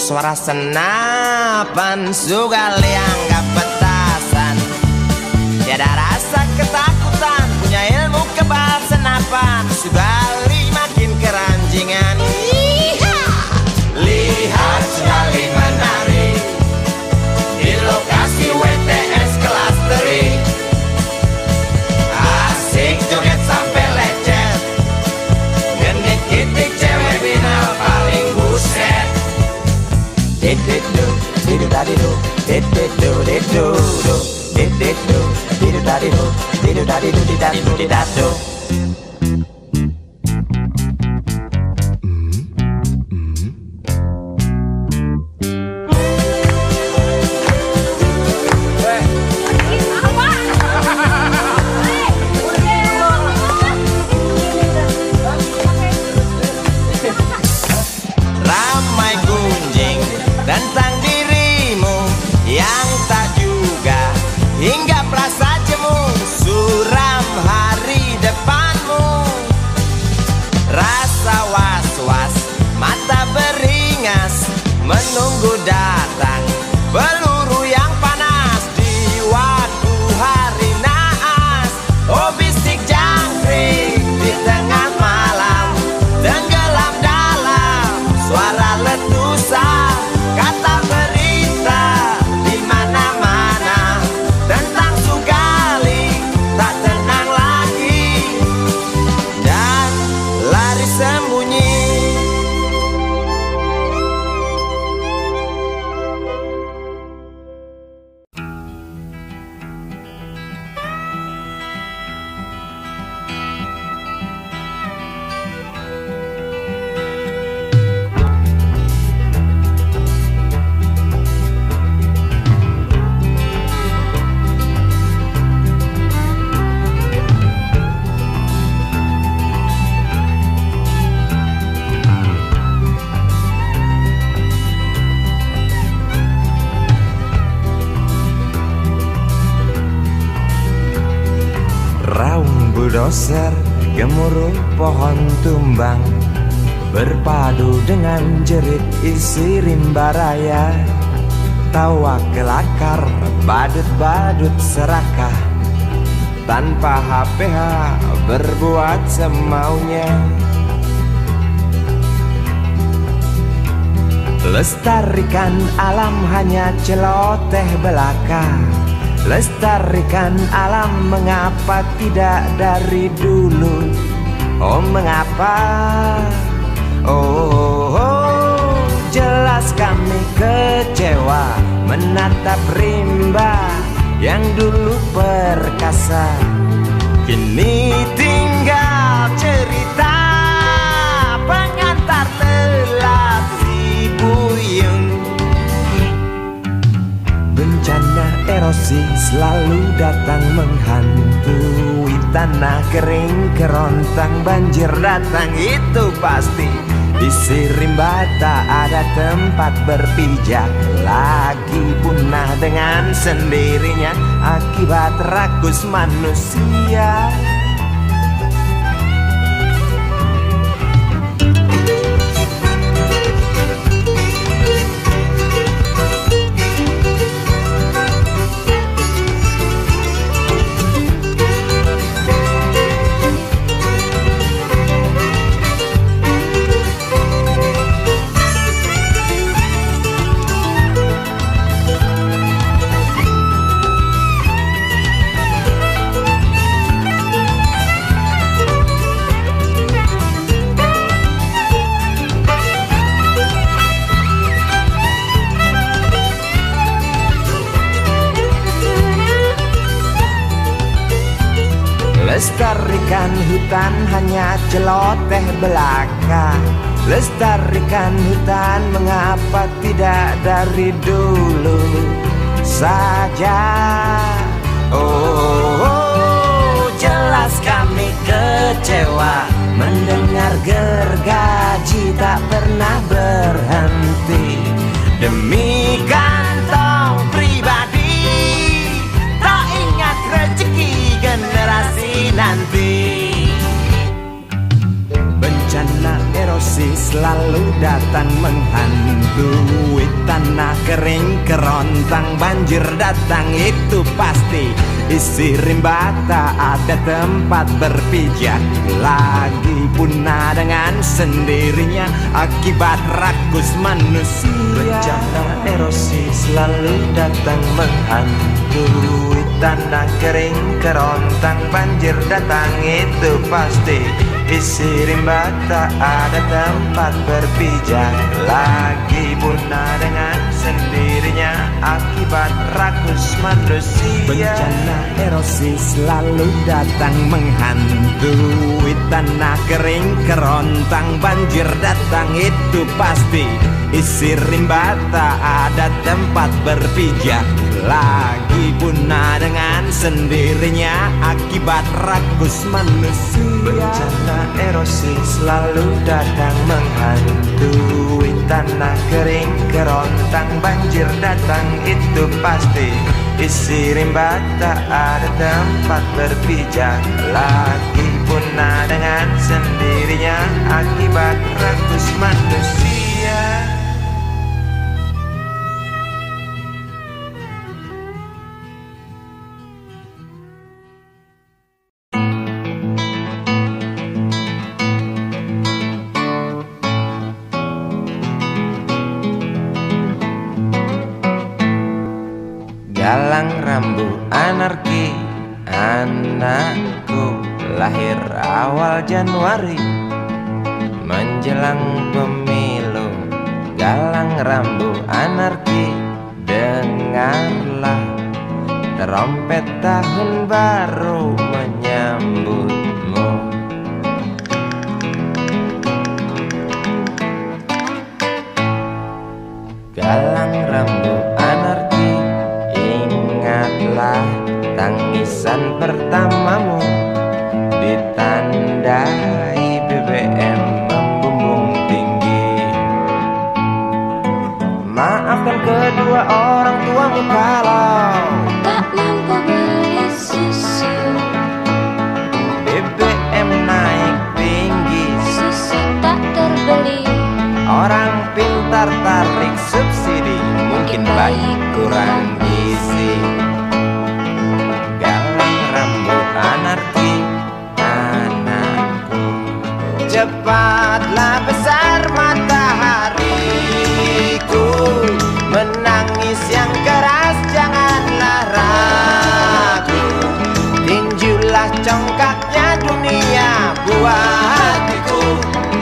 suara senapan sugal yang gak petasan. Tiada rasa ketakutan, punya ilmu kebal senapan. Sugali makin keranjingan. Lihat Sugali menari di lokasi WTS kelas teri. Asik joget sampai lecet, genit kitik cewek bina paling buset. Dididu, didudadidu, dididu, didudu, dididu, didudadidu, didudadidu, didadidu, didadu. Ramai gunjing tentang dirimu yang tak juga hingga perasa jemu. Suram hari depanmu, rasa was-was, mata beringas menunggu datang peluru yang panas di waktu hari naas. Oh bisik jangkrik di tengah malam, tenggelam dalam suara letusan. Kata berita di mana-mana tentang Sugali tak tenang lagi dan lari sembunyi.
Raung bulldozer, gemuruh pohon tumbang, berpadu dengan jerit isi rimba raya. Tawa kelakar, badut-badut serakah, tanpa HPH berbuat semaunya. Lestarikan alam hanya celoteh belaka. Lestarikan alam mengapa tidak dari dulu? Oh mengapa? Oh, jelas kami kecewa menatap rimba yang dulu perkasa. Kini tinggal cerita pengantar telat si buyung. Bencana erosi selalu datang menghantui tanah kering kerontang, banjir datang itu pasti. Di Sirimba tak ada tempat berpijak lagi, punah dengan sendirinya akibat rakus manusia. Lestarikan hutan hanya celoteh belaka. Lestarikan hutan mengapa tidak dari dulu saja? Oh, jelas kami kecewa mendengar gergaji tak pernah berhenti. Demi kantong pribadi tak ingat rezeki generasi nanti. Bencana erosi
erosi selalu datang menghantui tanah kering kerontang, banjir datang itu pasti. Isi rimba tak ada tempat berpijak lagi, punah dengan sendirinya akibat rakus manusia.
Bencana erosi selalu datang menghantui tanah kering kerontang, banjir datang itu pasti. Isi rimba tak ada tempat berpijak lagi, punah dengan sendirinya akibat rakus manusia.
Bencana erosi selalu datang menghantui tanah kering kerontang, banjir datang itu pasti. Isi rimba tak ada tempat berpijak lagi, punah dengan sendirinya akibat rakus manusia.
Bencana erosi selalu datang menghantui tanah kering kerontang, banjir datang itu pasti. Isi rimba tak ada tempat berpijak lagi, punah dengan sendirinya akibat rakus manusia.
Galang rambu anarki, anakku lahir awal Januari menjelang pemilu. Galang rambu anarki, dengarlah trompet tahun baru menyambutmu. Galang rambu anarki, ingatlah tangisan pertamamu ditandai BBM membumbung tinggi. Maafkan kedua orang tuamu kalau
tak mampu beli susu,
BBM naik tinggi,
susu tak terbeli.
orang pintar tarik subsidi, mungkin bayi kurang gizi. Galang rambut anarki, anakku, cepatlah besar matahariku, menangis yang keras janganlah ragu, tinjulah congkaknya dunia buah hatiku,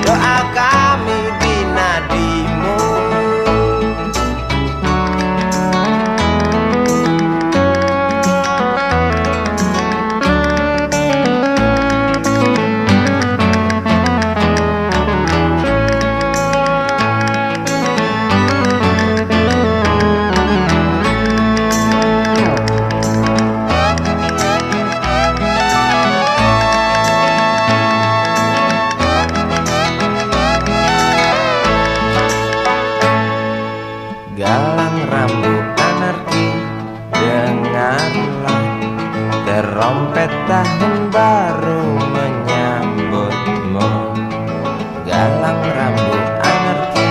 doa kami di nadimu. Galang rambut anarki, dengarlah terompet tahun baru menyambutmu. Galang rambut anarki,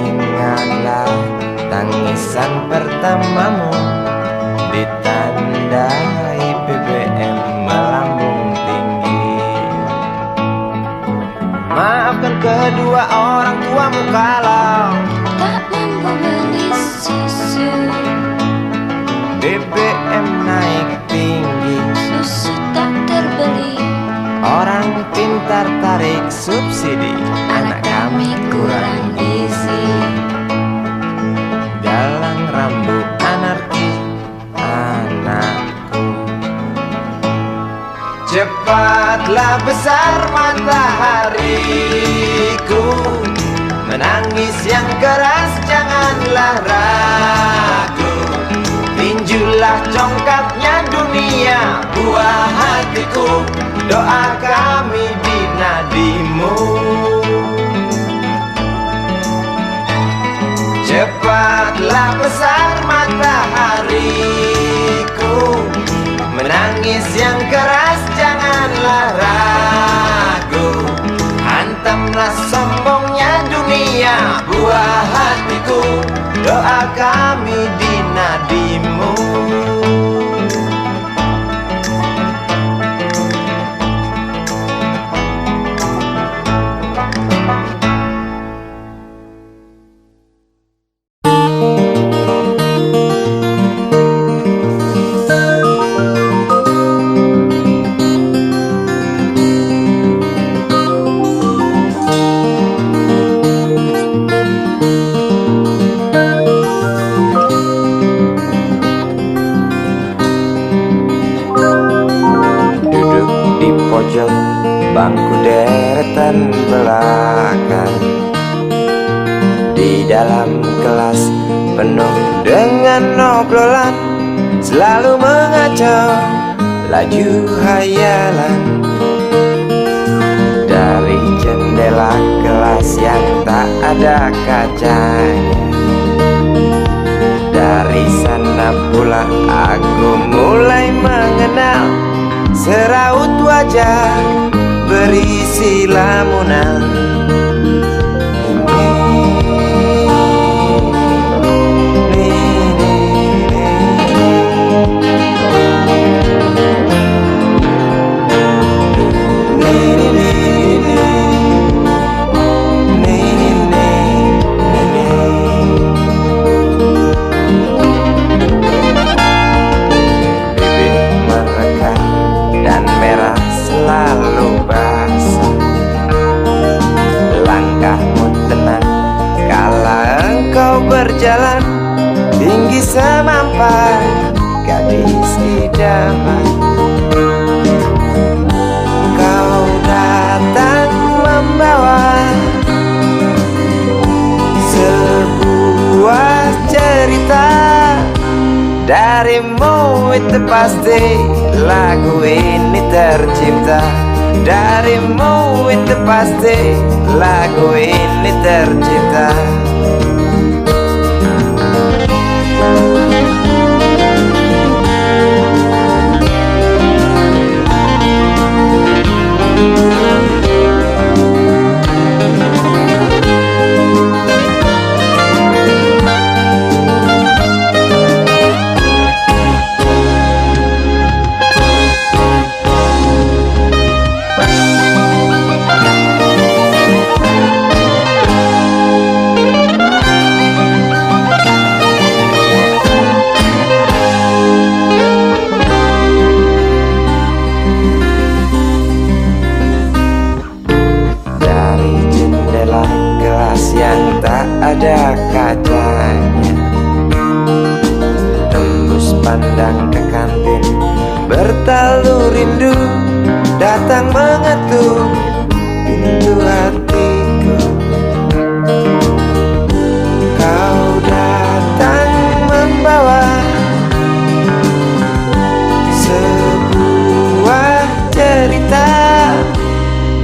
ingatlah tangisan pertamamu ditandai BBM melambung tinggi. Maafkan kedua orang tuamu kalau
Tak mampu beli susu,
BBM naik tinggi,
susu tak terbeli.
orang pintar tarik subsidi, anak kami kurang gizi. Galang rambut anarki, anakku, cepatlah besar matahariku, menangis yang keras janganlah ragu, tinjulah congkaknya dunia buah hatiku, doa kami di nadimu. Cepatlah besar matahariku, menangis yang keras janganlah ragu, hantamlah semua cahaya buah hatiku, doa kami di nadimu.
Pojok bangku deretan belakang, di dalam kelas penuh dengan obrolan, selalu mengacau laju hayalan. Dari jendela kelas yang tak ada kacanya, dari sana pula aku mulai mengenal seraut wajah berisi lamunan. Selalu basah, langkahmu tenang kala engkau berjalan, tinggi semampai gadis idaman. Kau datang membawa sebuah cerita, darimu itu pasti lagu ini tercipta. Darimu itu pasti lagu ini tercipta. Yang tak ada kacanya, tembus pandang ke kantin, bertalu rindu datang mengetuk pintu hatiku. Kau datang membawa sebuah cerita,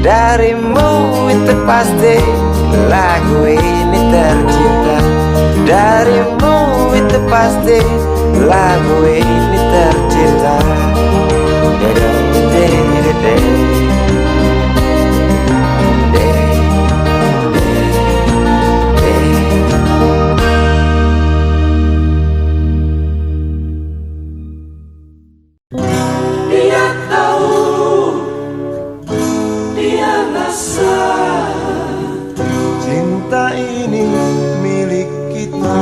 darimu itu pasti lagu ini tercipta. Darimu itu pasti lagu ini tercipta.
Dia tahu, dia rasa cinta ini milik kita.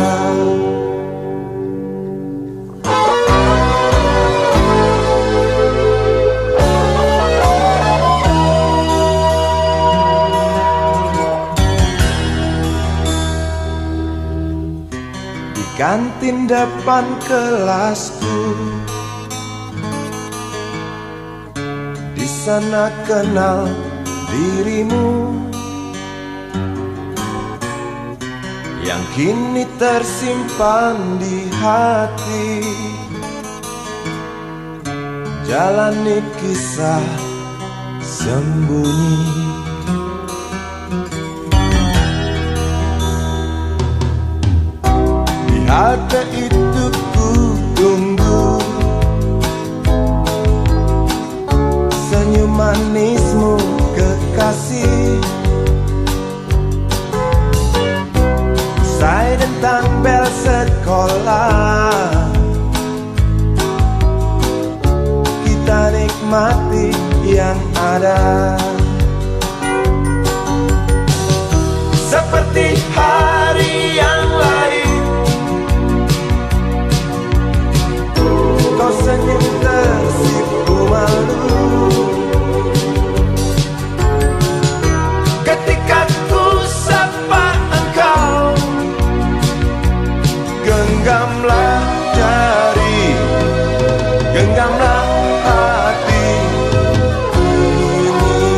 Di kantin depan kelasku, di sana kenal dirimu, yang kini tersimpan di hati. Jalani kisah sembunyi, di hati itu ku tunggu senyum manismu kekasih. sekolah, kita nikmati yang ada. Seperti hari yang lain, kau senyum tersipu malu ketika ku sapa engkau. Genggamlah jari, genggamlah hati ini.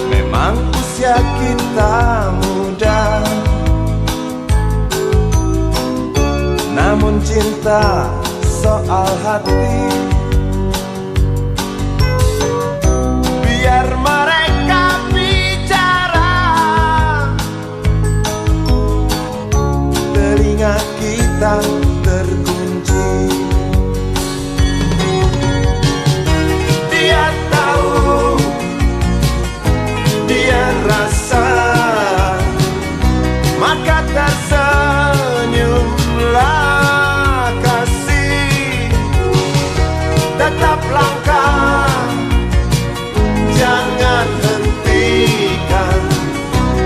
Memang usia kita muda, namun cinta soal hati. Biar mereka bicara, telinga kita terkunci. Dia tahu, dia rasa, maka tersenyumlah kasih. Tetap langkah, jangan hentikan,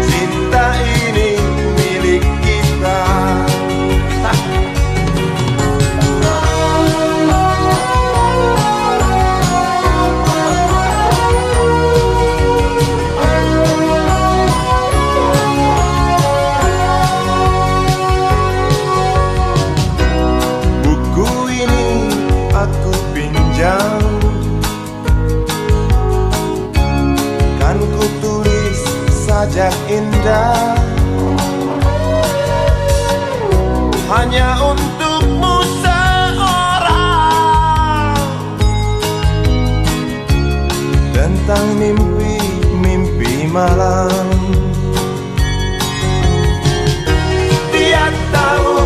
cinta ini milik kita. Buku ini aku pinjam, kan ku tulis sajak indah, hanya untukmu seorang, tentang mimpi-mimpi malam. Dia tahu,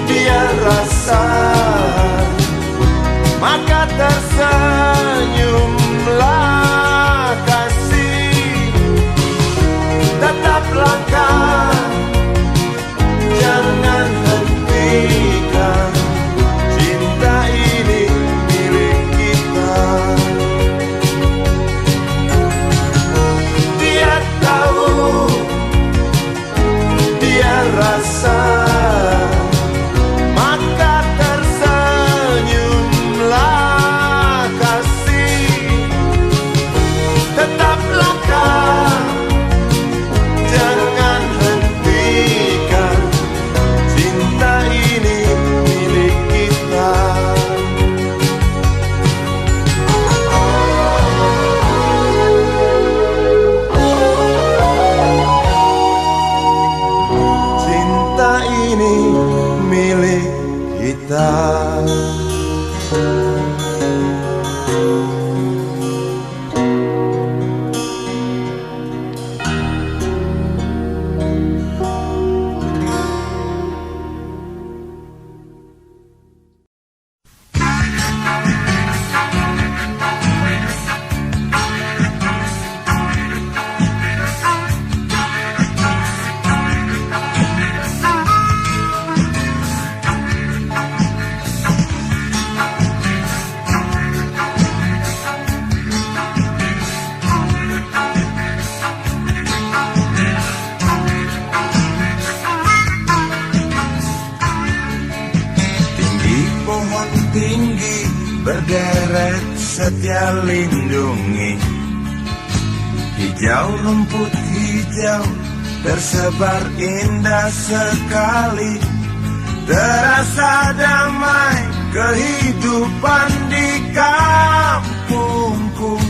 dia rasa, maka tersenyumlah kasih. Tetap langkah, jangan hentikan, cinta ini milik kita. Dia tahu, dia rasa, maka tersenyumlah kasih. Tetap langkah, jangan hentikan, cinta ini milik kita. Cinta ini milik kita. Tinggi berderet setia lindungi, hijau rumput hijau tersebar indah sekali. Terasa damai kehidupan di kampungku.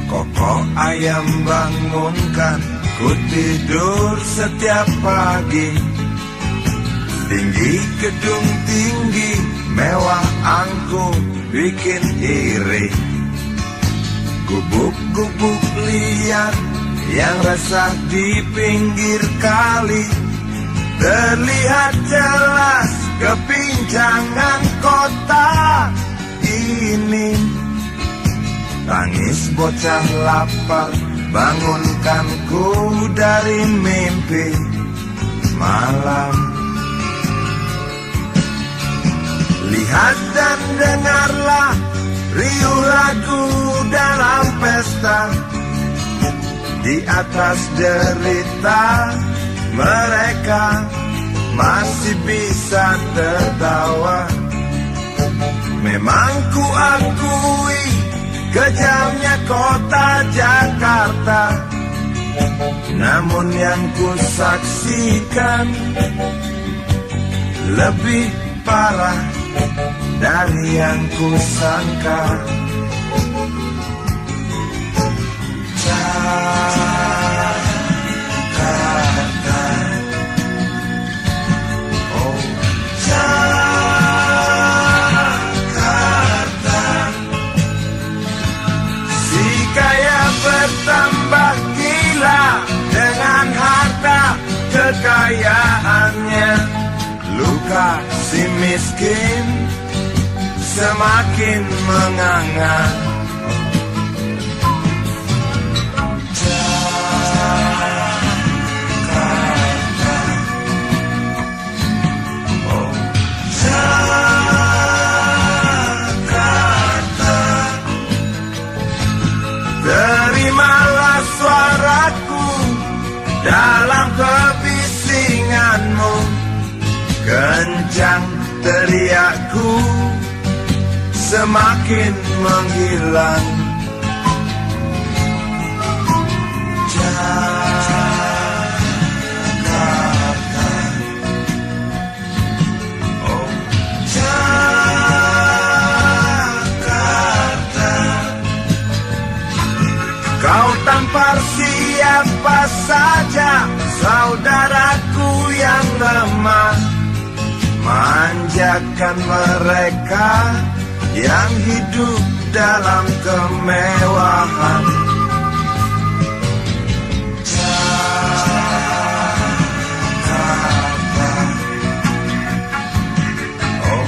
Koko ayam bangunkan ku tidur setiap pagi. Tinggi gedung tinggi, mewah angkung bikin iri. Gubuk-gubuk liar yang resah di pinggir kali, terlihat jelas kepincangan kota ini. Tangis bocah lapar bangunkanku dari mimpi malam. Lihat dan dengarlah riuh lagu dalam pesta. Di atas derita mereka masih bisa tertawa. Memang ku akui kejamnya kota Jakarta, namun yang ku saksikan lebih parah dari yang ku sangka. Jakarta, oh Jakarta, si kaya bertambah gila dengan harta kekayaannya, luka si miskin semakin menganga. Terimalah suaraku dalam kebisinganmu, kencang teriakku semakin menghilang. Jakarta, oh Jakarta, kau tampar siapa saja, saudaraku yang lemah, manjakan mereka yang hidup dalam kemewahan. Jakarta, oh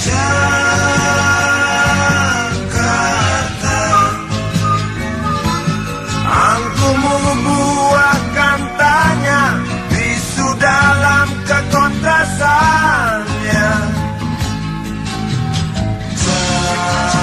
Jakarta, angkumu buahkan tanya bisu dalam kekontrasannya. Jakarta,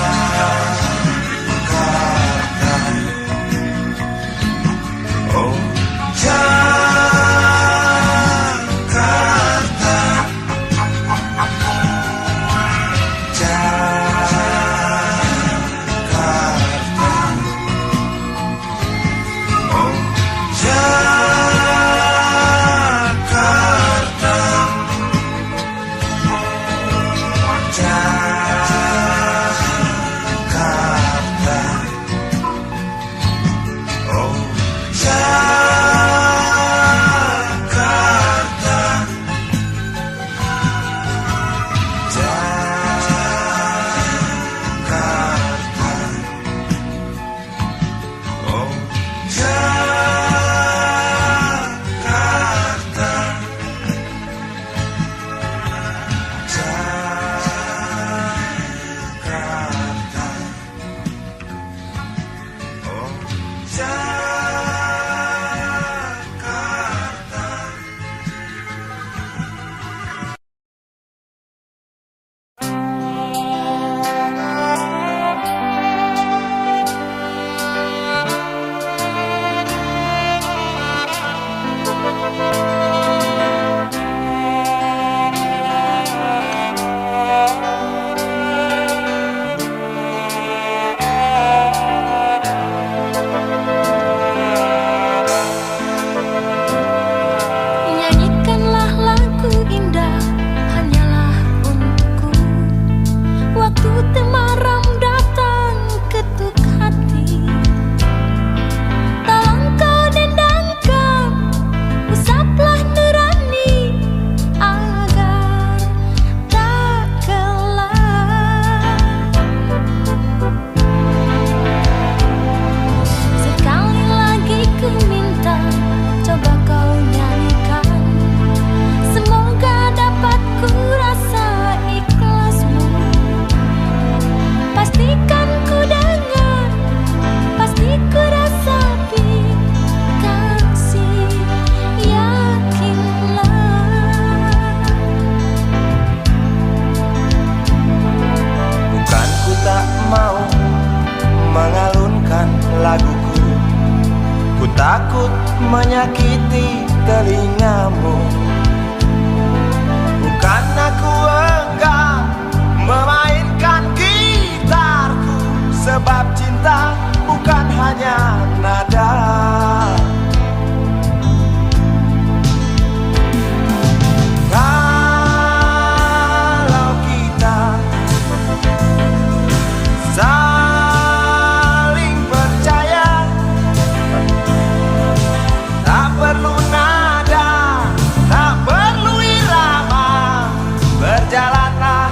menyakiti telingamu. Bukan aku enggan memainkan gitarku, sebab cinta bukan hanya nada. Kalau kita saling percaya, tak perlu nada, tak perlu irama, berjalanlah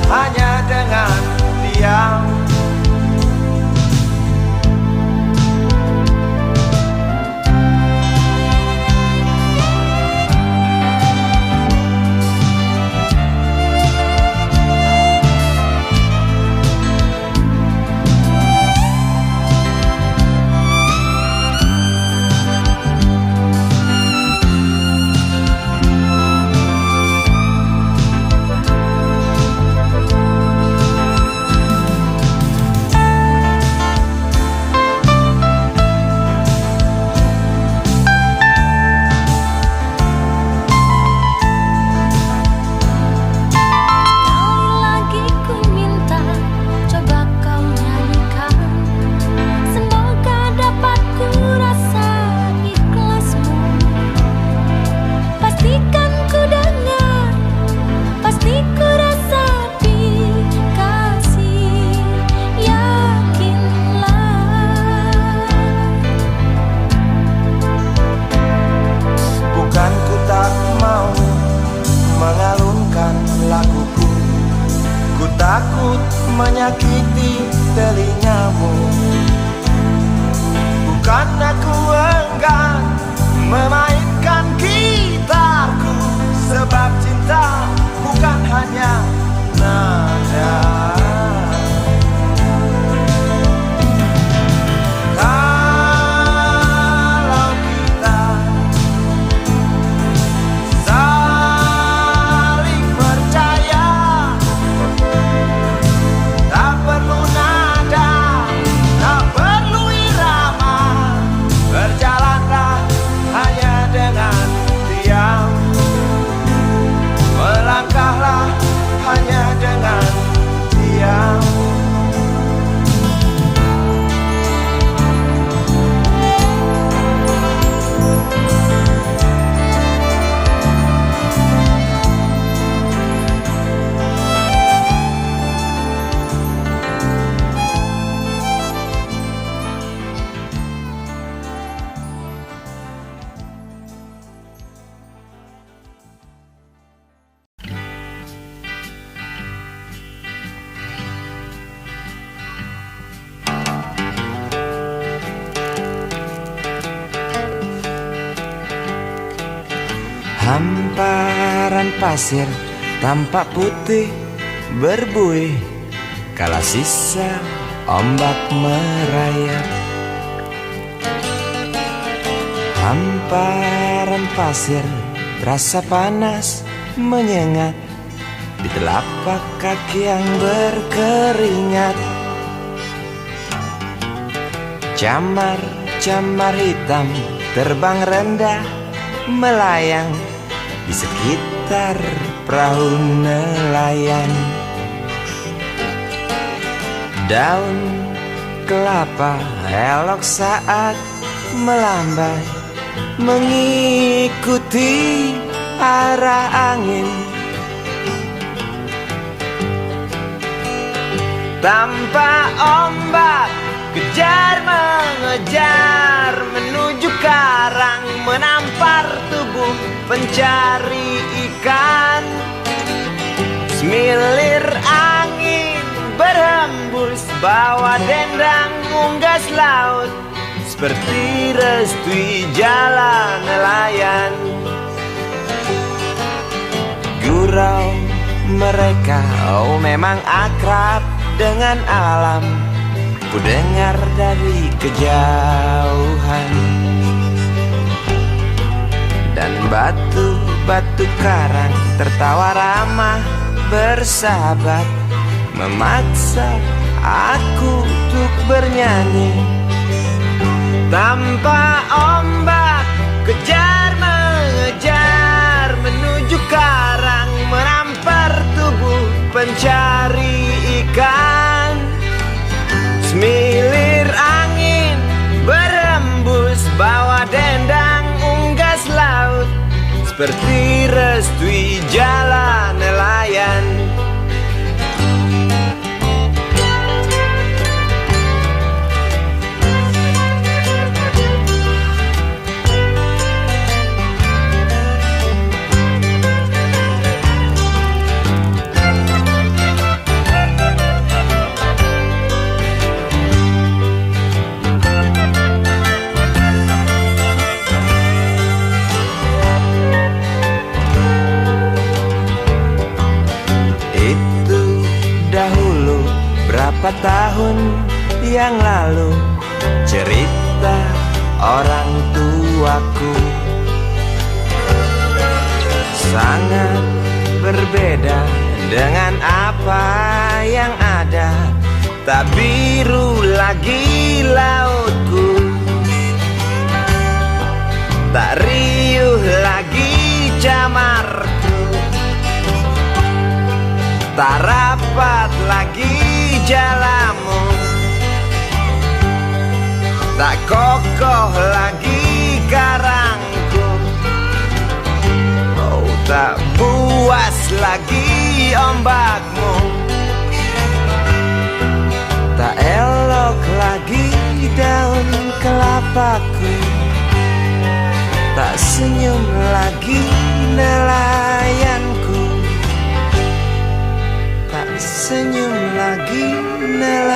hanya dengan diam. Takut menyakiti telingamu. Bukan aku enggan memainkan gitarku, sebab cinta bukan hanya nada. Kalau kita saling percaya, tak perlu nada, tak perlu irama, berjalanlah hanya dengan diam, melangkahlah hanya dengan diam. Hamparan pasir tampak putih berbuih, kala sisa ombak merayap. Hamparan pasir terasa panas menyengat di telapak kaki yang berkeringat. Camar-camar hitam terbang rendah melayang di sekitar perahu nelayan. Daun kelapa elok saat melambai, mengikuti arah angin. Tanpa ombak kejar mengejar menuju karang, menampar tubuh pencari ikan. Semilir angin berhembus, bawa dendang unggas laut, seperti restui jalan nelayan. Gurau mereka, oh memang akrab dengan alam, ku dengar dari kejauhan. Dan batu-batu karang tertawa ramah bersahabat, memaksa aku untuk bernyanyi. Tanpa ombak
kejar mengejar menuju karang, menampar tubuh pencari ikan. Semilir angin berembus, bawa dendang unggas laut, seperti restui jalan nelayan.
Berapa tahun yang lalu, cerita orang tuaku sangat berbeda dengan apa yang ada. Tak biru lagi lautku, tak riuh lagi camarku, tak rapat lagi jalamu, tak kokoh lagi karangku. Oh, tak buas lagi ombakmu, tak elok lagi daun kelapaku, tak senyum lagi nelayanku, tak senyum lagi nelayanku.